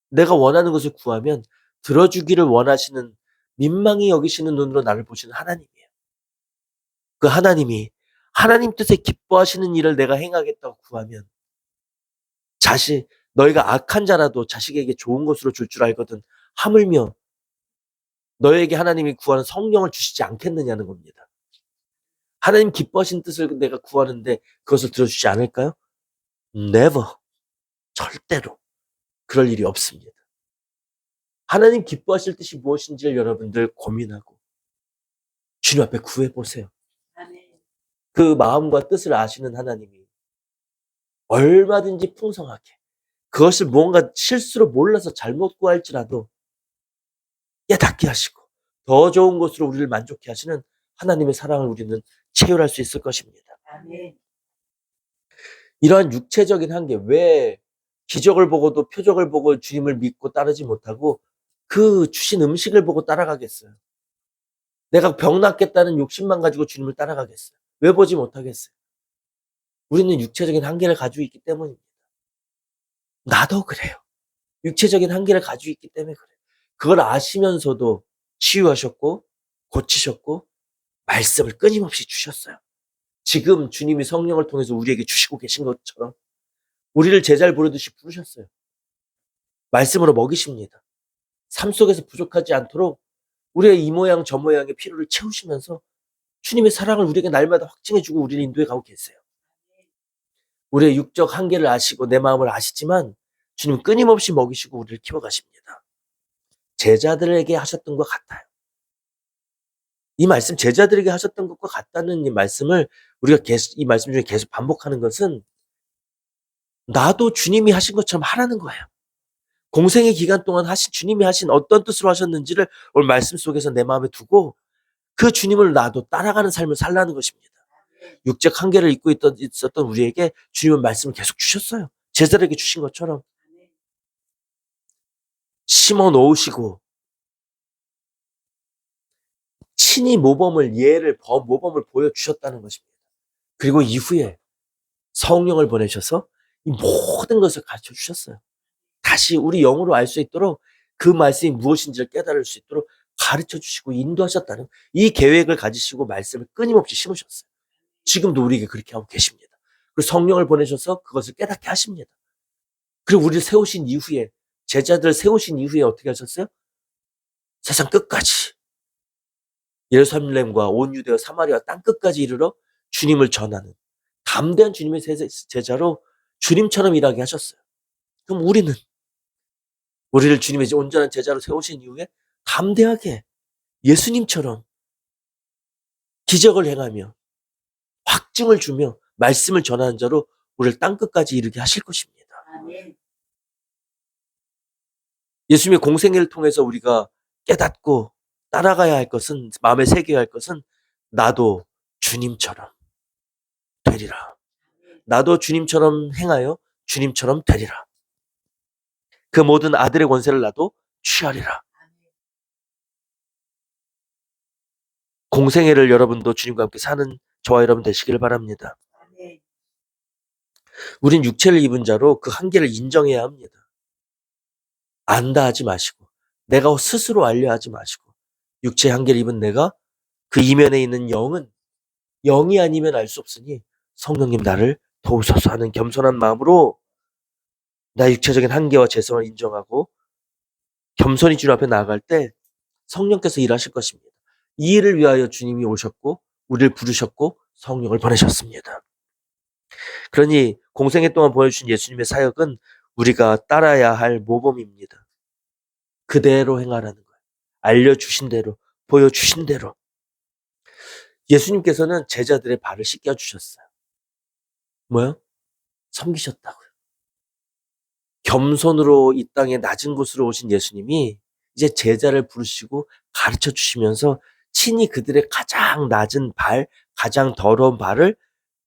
내가 원하는 것을 구하면 들어주기를 원하시는 민망히 여기시는 눈으로 나를 보시는 하나님이에요. 그 하나님이 하나님 뜻에 기뻐하시는 일을 내가 행하겠다고 구하면 너희가 악한 자라도 자식에게 좋은 것으로 줄 줄 알거든 하물며 너에게 하나님이 구하는 성령을 주시지 않겠느냐는 겁니다. 하나님 기뻐하신 뜻을 내가 구하는데 그것을 들어주지 않을까요? Never. 절대로 그럴 일이 없습니다. 하나님 기뻐하실 뜻이 무엇인지를 여러분들 고민하고 주님 앞에 구해보세요. 그 마음과 뜻을 아시는 하나님이 얼마든지 풍성하게 그것을 무언가 실수로 몰라서 잘못 구할지라도 깨닫게 하시고 더 좋은 것으로 우리를 만족해 하시는 하나님의 사랑을 우리는 체휼할 수 있을 것입니다. 이러한 육체적인 한계, 왜 기적을 보고도 표적을 보고 주님을 믿고 따르지 못하고 그 주신 음식을 보고 따라가겠어요? 내가 병 낫겠다는 욕심만 가지고 주님을 따라가겠어요? 왜 보지 못하겠어요? 우리는 육체적인 한계를 가지고 있기 때문입니다. 나도 그래요. 육체적인 한계를 가지고 있기 때문에 그래요. 그걸 아시면서도 치유하셨고 고치셨고 말씀을 끊임없이 주셨어요. 지금 주님이 성령을 통해서 우리에게 주시고 계신 것처럼 우리를 제자를 부르듯이 부르셨어요. 말씀으로 먹이십니다. 삶 속에서 부족하지 않도록 우리의 이 모양 저 모양의 필요를 채우시면서 주님의 사랑을 우리에게 날마다 확증해주고 우리를 인도해 가고 계세요. 우리의 육적 한계를 아시고 내 마음을 아시지만 주님은 끊임없이 먹이시고 우리를 키워가십니다. 제자들에게 하셨던 것 같아요. 이 말씀 제자들에게 하셨던 것과 같다는 이 말씀을 우리가 이 말씀 중에 계속 반복하는 것은 나도 주님이 하신 것처럼 하라는 거예요. 공생의 기간 동안 주님이 하신 어떤 뜻으로 하셨는지를 오늘 말씀 속에서 내 마음에 두고 그 주님을 나도 따라가는 삶을 살라는 것입니다. 육적 한계를 잊고 있었던 우리에게 주님은 말씀을 계속 주셨어요. 제자들에게 주신 것처럼 심어 놓으시고 친히 모범을 보여주셨다는 것입니다. 그리고 이후에 성령을 보내셔서 이 모든 것을 가르쳐 주셨어요. 다시 우리 영으로 알 수 있도록 그 말씀이 무엇인지를 깨달을 수 있도록 가르쳐 주시고 인도하셨다는 이 계획을 가지시고 말씀을 끊임없이 심으셨어요. 지금도 우리에게 그렇게 하고 계십니다. 그리고 성령을 보내셔서 그것을 깨닫게 하십니다. 그리고 우리를 세우신 이후에 제자들을 세우신 이후에 어떻게 하셨어요? 세상 끝까지 예루살렘과 온 유대와 사마리아 땅 끝까지 이르러 주님을 전하는 담대한 주님의 제자로 주님처럼 일하게 하셨어요. 그럼 우리를 주님의 온전한 제자로 세우신 이후에 담대하게 예수님처럼 기적을 행하며 확증을 주며 말씀을 전하는 자로 우리를 땅끝까지 이르게 하실 것입니다. 아멘. 예수님의 공생애를 통해서 우리가 깨닫고 따라가야 할 것은, 마음에 새겨야 할 것은 나도 주님처럼 되리라. 나도 주님처럼 행하여 주님처럼 되리라. 그 모든 아들의 권세를 나도 취하리라. 공생애를 여러분도 주님과 함께 사는 저와 여러분 되시기를 바랍니다. 우린 육체를 입은 자로 그 한계를 인정해야 합니다. 안다 하지 마시고 내가 스스로 알려 하지 마시고 육체의 한계를 입은 내가 그 이면에 있는 영이 아니면 알 수 없으니 성령님 나를 도우소서 하는 겸손한 마음으로 나의 육체적인 한계와 죄성을 인정하고 겸손히 주님 앞에 나아갈 때 성령께서 일하실 것입니다. 이 일을 위하여 주님이 오셨고 우리를 부르셨고 성령을 보내셨습니다. 그러니 공생애 동안 보여주신 예수님의 사역은 우리가 따라야 할 모범입니다. 그대로 행하라는 거예요. 알려주신 대로, 보여주신 대로. 예수님께서는 제자들의 발을 씻겨주셨어요. 뭐요? 섬기셨다고요. 겸손으로 이 땅에 낮은 곳으로 오신 예수님이 이제 제자를 부르시고 가르쳐 주시면서 친히 그들의 가장 낮은 발, 가장 더러운 발을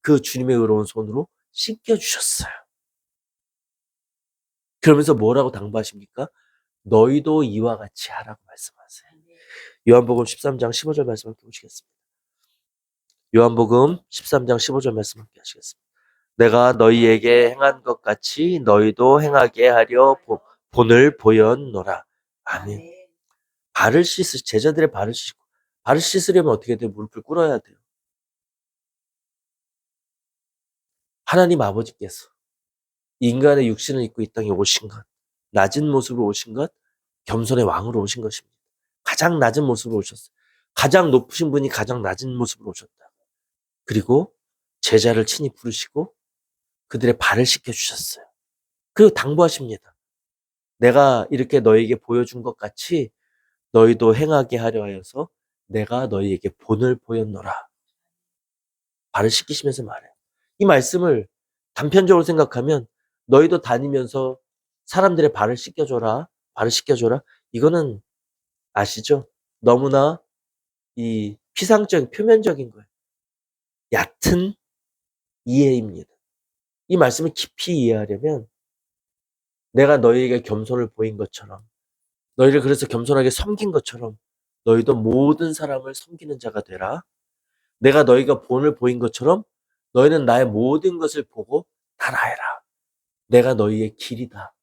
그 주님의 의로운 손으로 씻겨 주셨어요. 그러면서 뭐라고 당부하십니까? "너희도 이와 같이 하라."고 말씀하세요. 요한복음 13장 15절 말씀 함께 보시겠습니다. 요한복음 13장 15절 말씀 함께 하시겠습니다. "내가 너희에게 행한 것 같이 너희도 행하게 하려 본을 보였노라." 아멘. 발을 제자들의 발을 씻고, 발을 씻으려면 어떻게 돼요? 무릎을 꿇어야 돼요. 하나님 아버지께서 인간의 육신을 입고 이 땅에 오신 것, 낮은 모습으로 오신 것, 겸손의 왕으로 오신 것입니다. 가장 낮은 모습으로 오셨어요. 가장 높으신 분이 가장 낮은 모습으로 오셨다. 그리고 제자를 친히 부르시고 그들의 발을 씻겨 주셨어요. 그리고 당부하십니다. "내가 이렇게 너희에게 보여준 것 같이 너희도 행하게 하려 하여서 내가 너희에게 본을 보였노라." 발을 씻기시면서 말해요. 이 말씀을 단편적으로 생각하면 너희도 다니면서 사람들의 발을 씻겨줘라, 발을 씻겨줘라. 이거는 아시죠? 너무나 이 피상적인, 표면적인 거예요. 얕은 이해입니다. 이 말씀을 깊이 이해하려면 내가 너희에게 겸손을 보인 것처럼, 너희를 그래서 겸손하게 섬긴 것처럼 너희도 모든 사람을 섬기는 자가 되라. 내가 너희가 본을 보인 것처럼 너희는 나의 모든 것을 보고 따라해라. 내가 너희의 길이다.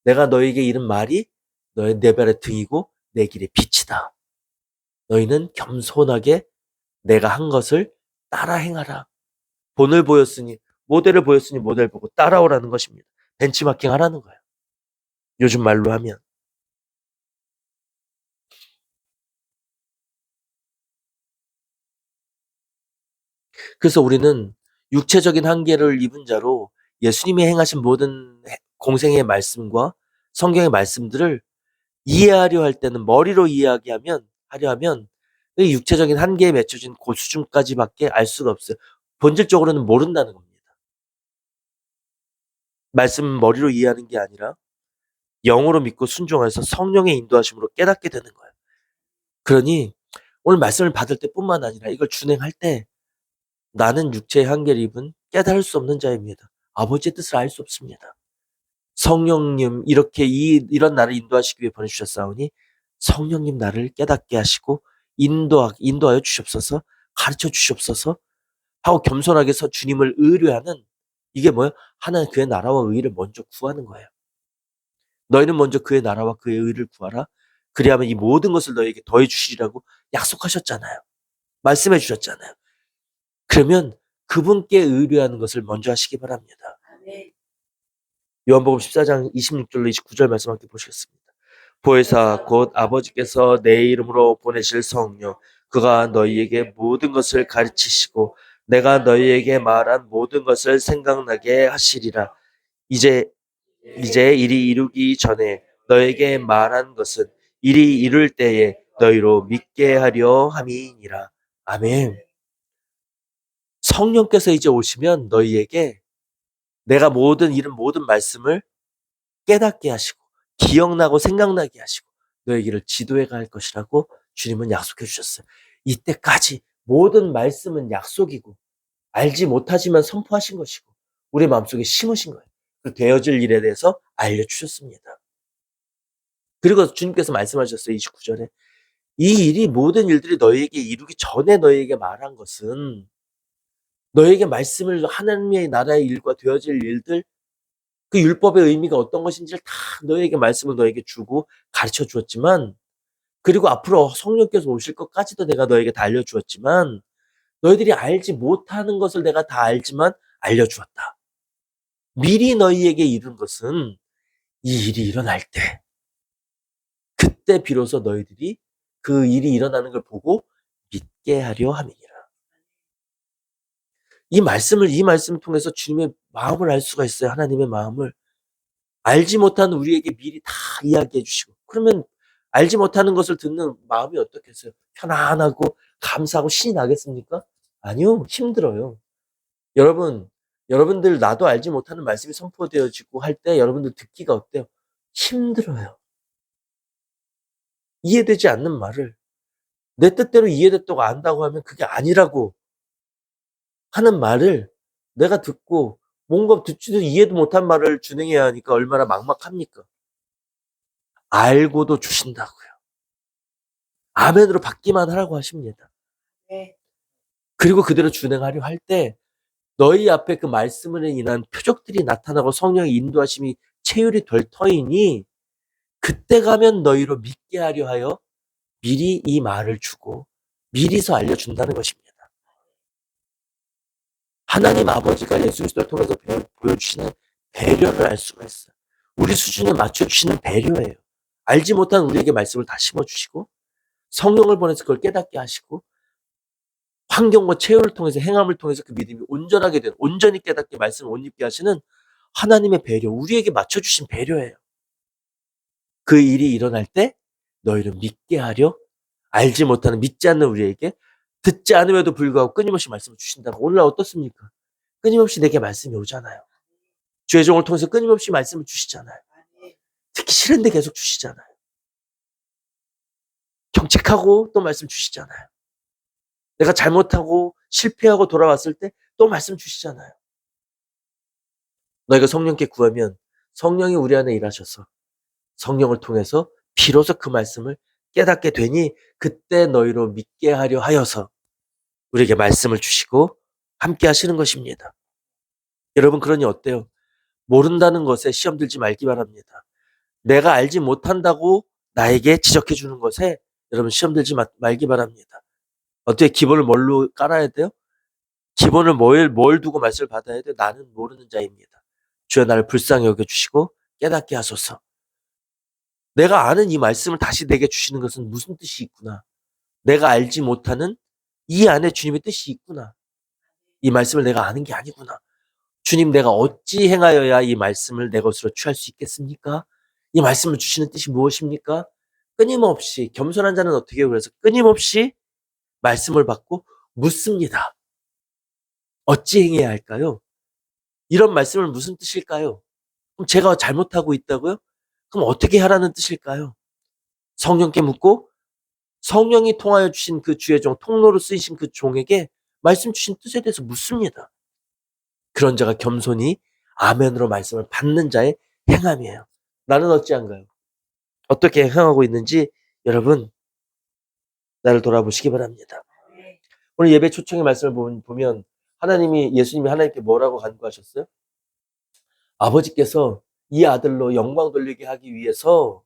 내가 너희에게 이른 말이 너의 내 발의 등이고 내 길의 빛이다. 너희는 겸손하게 내가 한 것을 따라 행하라. 본을 보였으니, 모델을 보였으니 모델 보고 따라오라는 것입니다. 벤치마킹 하라는 거예요. 요즘 말로 하면. 그래서 우리는 육체적인 한계를 입은 자로 예수님이 행하신 모든 공생의 말씀과 성경의 말씀들을 이해하려 할 때는 머리로 하려 하면 이 육체적인 한계에 맺혀진 그 수준까지밖에 알 수가 없어요. 본질적으로는 모른다는 겁니다. 말씀 머리로 이해하는 게 아니라 영으로 믿고 순종해서 성령의 인도하심으로 깨닫게 되는 거예요. 그러니 오늘 말씀을 받을 때뿐만 아니라 이걸 준행할 때 나는 육체의 한계를 입은 깨달을 수 없는 자입니다. 아버지의 뜻을 알 수 없습니다. 성령님 이렇게 이런 나를 인도하시기 위해 보내주셨사오니 성령님 나를 깨닫게 하시고 인도하여 주시옵소서, 가르쳐 주시옵소서 하고 겸손하게 서 주님을 의뢰하는, 이게 뭐예요? 하나님 그의 나라와 의를 먼저 구하는 거예요. 너희는 먼저 그의 나라와 그의 의를 구하라. 그리하면 이 모든 것을 너희에게 더해 주시리라고 약속하셨잖아요. 말씀해 주셨잖아요. 그러면 그분께 의뢰하는 것을 먼저 하시기 바랍니다. 요한복음 14장 26절로 29절 말씀 함께 보시겠습니다. 보혜사 곧 아버지께서 내 이름으로 보내실 성령 그가 너희에게 모든 것을 가르치시고 내가 너희에게 말한 모든 것을 생각나게 하시리라. 이제 일이 이루기 전에 너에게 말한 것은 일이 이룰 때에 너희로 믿게 하려 함이니라. 아멘. 성령께서 이제 오시면 너희에게 내가 이런 모든 말씀을 깨닫게 하시고 기억나고 생각나게 하시고 너의 길을 지도해 갈 것이라고 주님은 약속해 주셨어요. 이때까지 모든 말씀은 약속이고 알지 못하지만 선포하신 것이고 우리 마음속에 심으신 거예요. 그 되어질 일에 대해서 알려주셨습니다. 그리고 주님께서 말씀하셨어요. 29절에 이 일이 모든 일들이 너희에게 이루기 전에 너희에게 말한 것은 너희에게 말씀을 하나님의 나라의 일과 되어질 일들 그 율법의 의미가 어떤 것인지를 다 너희에게 말씀을 너희에게 주고 가르쳐 주었지만 그리고 앞으로 성령께서 오실 것까지도 내가 너희에게 다 알려주었지만 너희들이 알지 못하는 것을 내가 다 알지만 알려주었다. 미리 너희에게 이룬 것은 이 일이 일어날 때 그때 비로소 너희들이 그 일이 일어나는 걸 보고 믿게 하려 함이니라. 이 말씀을 통해서 주님의 마음을 알 수가 있어요. 하나님의 마음을. 알지 못하는 우리에게 미리 다 이야기해 주시고 그러면 알지 못하는 것을 듣는 마음이 어떻겠어요? 편안하고 감사하고 신이 나겠습니까? 아니요. 힘들어요. 여러분, 여러분들 나도 알지 못하는 말씀이 선포되어지고 할 때 여러분들 듣기가 어때요? 힘들어요. 이해되지 않는 말을 내 뜻대로 이해됐다고 안다고 하면 그게 아니라고 하는 말을 내가 듣고 뭔가 듣지도 이해도 못한 말을 준행해야 하니까 얼마나 막막합니까? 알고도 주신다고요. 아멘으로 받기만 하라고 하십니다. 네. 그리고 그대로 준행하려 할 때 너희 앞에 그 말씀으로 인한 표적들이 나타나고 성령의 인도하심이 체휼이 될 터이니 그때 가면 너희로 믿게 하려 하여 미리 이 말을 주고 미리서 알려준다는 것입니다. 하나님 아버지가 예수 그리스도를 통해서 보여주시는 배려를 알 수가 있어요. 우리 수준에 맞춰주시는 배려예요. 알지 못한 우리에게 말씀을 다 심어주시고 성령을 보내서 그걸 깨닫게 하시고 환경과 체험을 통해서 행함을 통해서 그 믿음이 온전하게 되는 온전히 깨닫게 말씀을 못 입게 하시는 하나님의 배려, 우리에게 맞춰주신 배려예요. 그 일이 일어날 때 너희를 믿게 하려 알지 못하는 믿지 않는 우리에게 듣지 않음에도 불구하고 끊임없이 말씀을 주신다고. 오늘날 어떻습니까? 끊임없이 내게 말씀이 오잖아요. 주의 종을 통해서 끊임없이 말씀을 주시잖아요. 듣기 싫은데 계속 주시잖아요. 경책하고 또 말씀 주시잖아요. 내가 잘못하고 실패하고 돌아왔을 때 또 말씀 주시잖아요. 너희가 성령께 구하면 성령이 우리 안에 일하셔서 성령을 통해서 비로소 그 말씀을 깨닫게 되니 그때 너희로 믿게 하려 하여서 우리에게 말씀을 주시고 함께 하시는 것입니다. 여러분 그러니 어때요? 모른다는 것에 시험 들지 말기 바랍니다. 내가 알지 못한다고 나에게 지적해 주는 것에 여러분 시험 들지 말기 바랍니다. 어떻게 기본을 뭘로 깔아야 돼요? 기본을 뭘 두고 말씀을 받아야 돼요? 나는 모르는 자입니다. 주여 나를 불쌍히 여겨주시고 깨닫게 하소서. 내가 아는 이 말씀을 다시 내게 주시는 것은 무슨 뜻이 있구나. 내가 알지 못하는 이 안에 주님의 뜻이 있구나. 이 말씀을 내가 아는 게 아니구나. 주님 내가 어찌 행하여야 이 말씀을 내 것으로 취할 수 있겠습니까? 이 말씀을 주시는 뜻이 무엇입니까? 끊임없이 겸손한 자는 어떻게 해요? 그래서 끊임없이 말씀을 받고 묻습니다. 어찌 행해야 할까요? 이런 말씀은 무슨 뜻일까요? 그럼 제가 잘못하고 있다고요? 그럼 어떻게 하라는 뜻일까요? 성령께 묻고 성령이 통하여 주신 그 주의 종, 통로로 쓰이신 그 종에게 말씀 주신 뜻에 대해서 묻습니다. 그런 자가 겸손히 아멘으로 말씀을 받는 자의 행함이에요. 나는 어찌한가요? 어떻게 행하고 있는지 여러분 나를 돌아보시기 바랍니다. 오늘 예배 초청의 말씀을 보면 예수님이 하나님께 뭐라고 간구하셨어요? 아버지께서 이 아들로 영광 돌리게 하기 위해서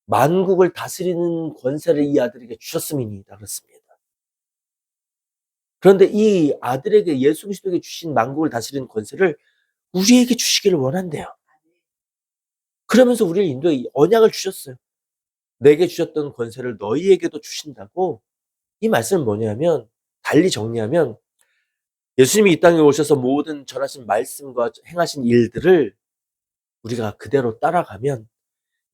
만국을 다스리는 권세를 이 아들에게 주셨음이니이다 그렇습니다. 그런데 이 아들에게 예수 그리스도에게 주신 만국을 다스리는 권세를 우리에게 주시기를 원한대요. 그러면서 우리를 인도해 언약을 주셨어요. 내게 주셨던 권세를 너희에게도 주신다고. 이 말씀은 뭐냐면 달리 정리하면 예수님이 이 땅에 오셔서 모든 전하신 말씀과 행하신 일들을 우리가 그대로 따라가면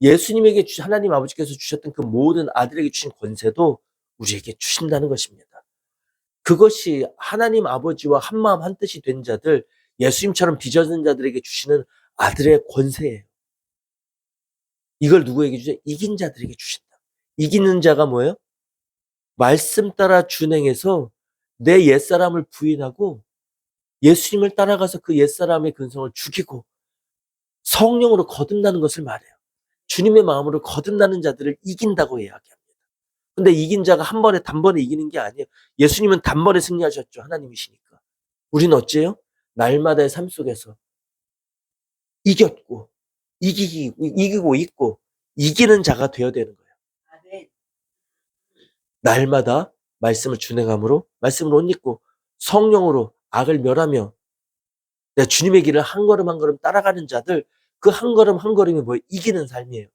예수님에게 하나님 아버지께서 주셨던 그 모든 아들에게 주신 권세도 우리에게 주신다는 것입니다. 그것이 하나님 아버지와 한마음 한뜻이 된 자들, 예수님처럼 빚어진 자들에게 주시는 아들의 권세예요. 이걸 누구에게 주죠? 이긴 자들에게 주신다. 이기는 자가 뭐예요? 말씀 따라 준행해서 내 옛사람을 부인하고 예수님을 따라가서 그 옛사람의 근성을 죽이고 성령으로 거듭나는 것을 말해요. 주님의 마음으로 거듭나는 자들을 이긴다고 이야기합니다. 근데 이긴 자가 한 번에 단번에 이기는 게 아니에요. 예수님은 단번에 승리하셨죠. 하나님이시니까. 우리는 어째요? 날마다의 삶 속에서 이겼고 이기고 있고 이기는 자가 되어야 되는 거예요. 날마다 말씀을 준행함으로 말씀을 옷 입고 성령으로 악을 멸하며 내가 주님의 길을 한 걸음 한 걸음 따라가는 자들, 그 한 걸음 한 걸음이 뭐예요? 이기는 삶이에요.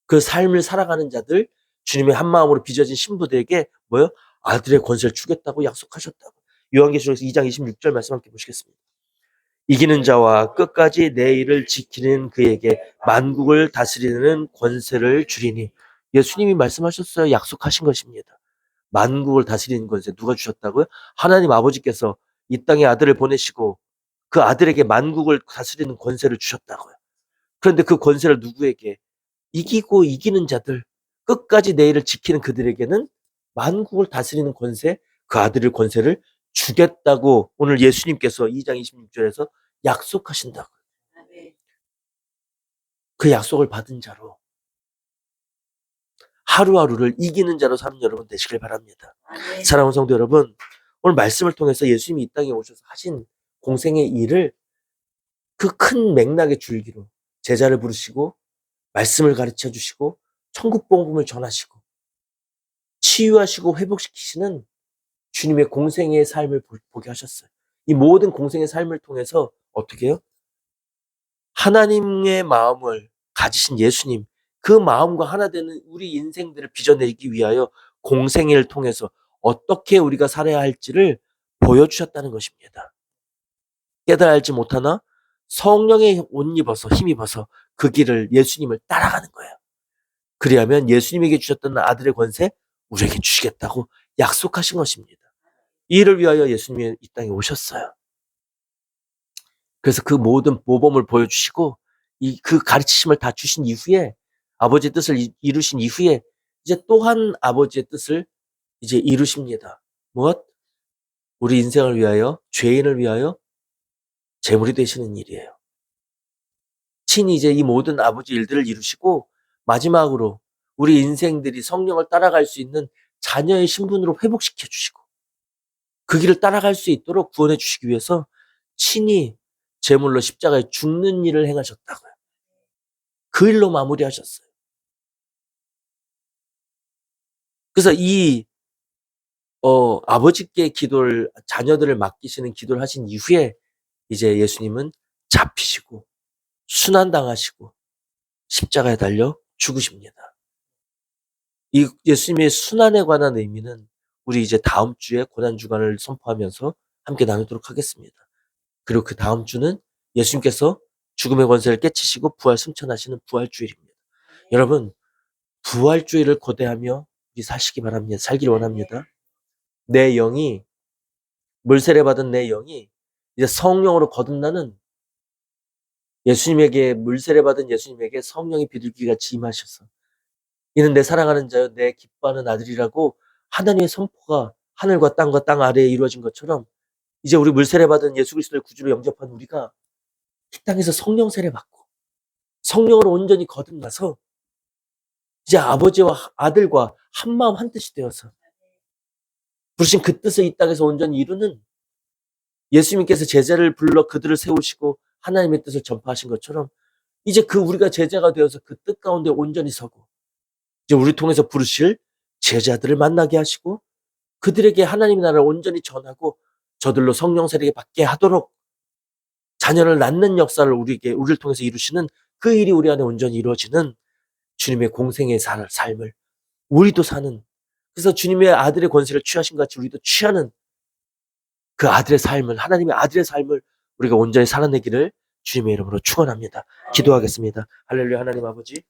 그 삶을 살아가는 자들, 주님의 한 마음으로 빚어진 신부들에게 뭐예요? 아들의 권세를 주겠다고 약속하셨다고. 요한계시록에서 2장 26절 말씀 함께 보시겠습니다. 이기는 자와 끝까지 내 일을 지키는 그에게 만국을 다스리는 권세를 주리니. 예수님이 말씀하셨어요. 약속하신 것입니다. 만국을 다스리는 권세 누가 주셨다고요? 하나님 아버지께서 이 땅에 아들을 보내시고 그 아들에게 만국을 다스리는 권세를 주셨다고요. 그런데 그 권세를 누구에게? 이기고 이기는 자들, 끝까지 내 일을 지키는 그들에게는 만국을 다스리는 권세, 그 아들의 권세를 주겠다고 오늘 예수님께서 2장 26절에서 약속하신다고. 그 약속을 받은 자로 하루하루를 이기는 자로 사는 여러분 되시길 바랍니다. 사랑하는 성도 여러분, 오늘 말씀을 통해서 예수님이 이 땅에 오셔서 하신 공생의 일을 그 큰 맥락의 줄기로 제자를 부르시고 말씀을 가르쳐 주시고 천국 복음을 전하시고 치유하시고 회복시키시는 주님의 공생의 삶을 보게 하셨어요. 이 모든 공생의 삶을 통해서 어떻게 해요? 하나님의 마음을 가지신 예수님, 그 마음과 하나 되는 우리 인생들을 빚어내기 위하여 공생애를 통해서 어떻게 우리가 살아야 할지를 보여주셨다는 것입니다. 깨달아 알지 못하나 성령의 옷 입어서 힘입어서 그 길을 예수님을 따라가는 거예요. 그리하면 예수님에게 주셨던 아들의 권세 우리에게 주시겠다고 약속하신 것입니다. 이 일을 위하여 예수님이 이 땅에 오셨어요. 그래서 그 모든 모범을 보여주시고 그 가르치심을 다 주신 이후에 아버지의 뜻을 이루신 이후에 이제 또한 아버지의 뜻을 이제 이루십니다. 무엇? 우리 인생을 위하여, 죄인을 위하여 제물이 되시는 일이에요. 친히 이제 이 모든 아버지 일들을 이루시고 마지막으로 우리 인생들이 성령을 따라갈 수 있는 자녀의 신분으로 회복시켜 주시고 그 길을 따라갈 수 있도록 구원해 주시기 위해서 친히 제물로 십자가에 죽는 일을 행하셨다고요. 그 일로 마무리하셨어요. 그래서 이 아버지께 기도를 자녀들을 맡기시는 기도를 하신 이후에 이제 예수님은 잡히시고 순환당하시고 십자가에 달려 죽으십니다. 이 예수님의 순환에 관한 의미는 우리 이제 다음 주에 고난주간을 선포하면서 함께 나누도록 하겠습니다. 그리고 그 다음 주는 예수님께서 죽음의 권세를 깨치시고 부활 승천하시는 부활주일입니다. 여러분, 부활주일을 고대하며 우리 사시기 바랍니다. 살기를 원합니다. 내 영이, 물세례 받은 내 영이 이제 성령으로 거듭나는 예수님에게, 물세례 받은 예수님에게 성령이 비둘기같이 임하셔서 이는 내 사랑하는 자여 내 기뻐하는 아들이라고 하나님의 선포가 하늘과 땅과 땅 아래에 이루어진 것처럼 이제 우리 물세례 받은 예수 그리스도의 구주로 영접한 우리가 이 땅에서 성령 세례 받고 성령으로 온전히 거듭나서 이제 아버지와 아들과 한 마음 한 뜻이 되어서 부르신 그 뜻을 이 땅에서 온전히 이루는 예수님께서 제자를 불러 그들을 세우시고 하나님의 뜻을 전파하신 것처럼 이제 그 우리가 제자가 되어서 그 뜻 가운데 온전히 서고 이제 우리 통해서 부르실 제자들을 만나게 하시고 그들에게 하나님의 나라를 온전히 전하고 저들로 성령 세례 받게 하도록 자녀를 낳는 역사를 우리를 통해서 이루시는 그 일이 우리 안에 온전히 이루어지는 주님의 공생의 삶을 우리도 사는, 그래서 주님의 아들의 권세를 취하신 것 같이 우리도 취하는 그 아들의 삶을, 하나님의 아들의 삶을 우리가 온전히 살아내기를 주님의 이름으로 축원합니다. 기도하겠습니다. 할렐루야. 하나님 아버지,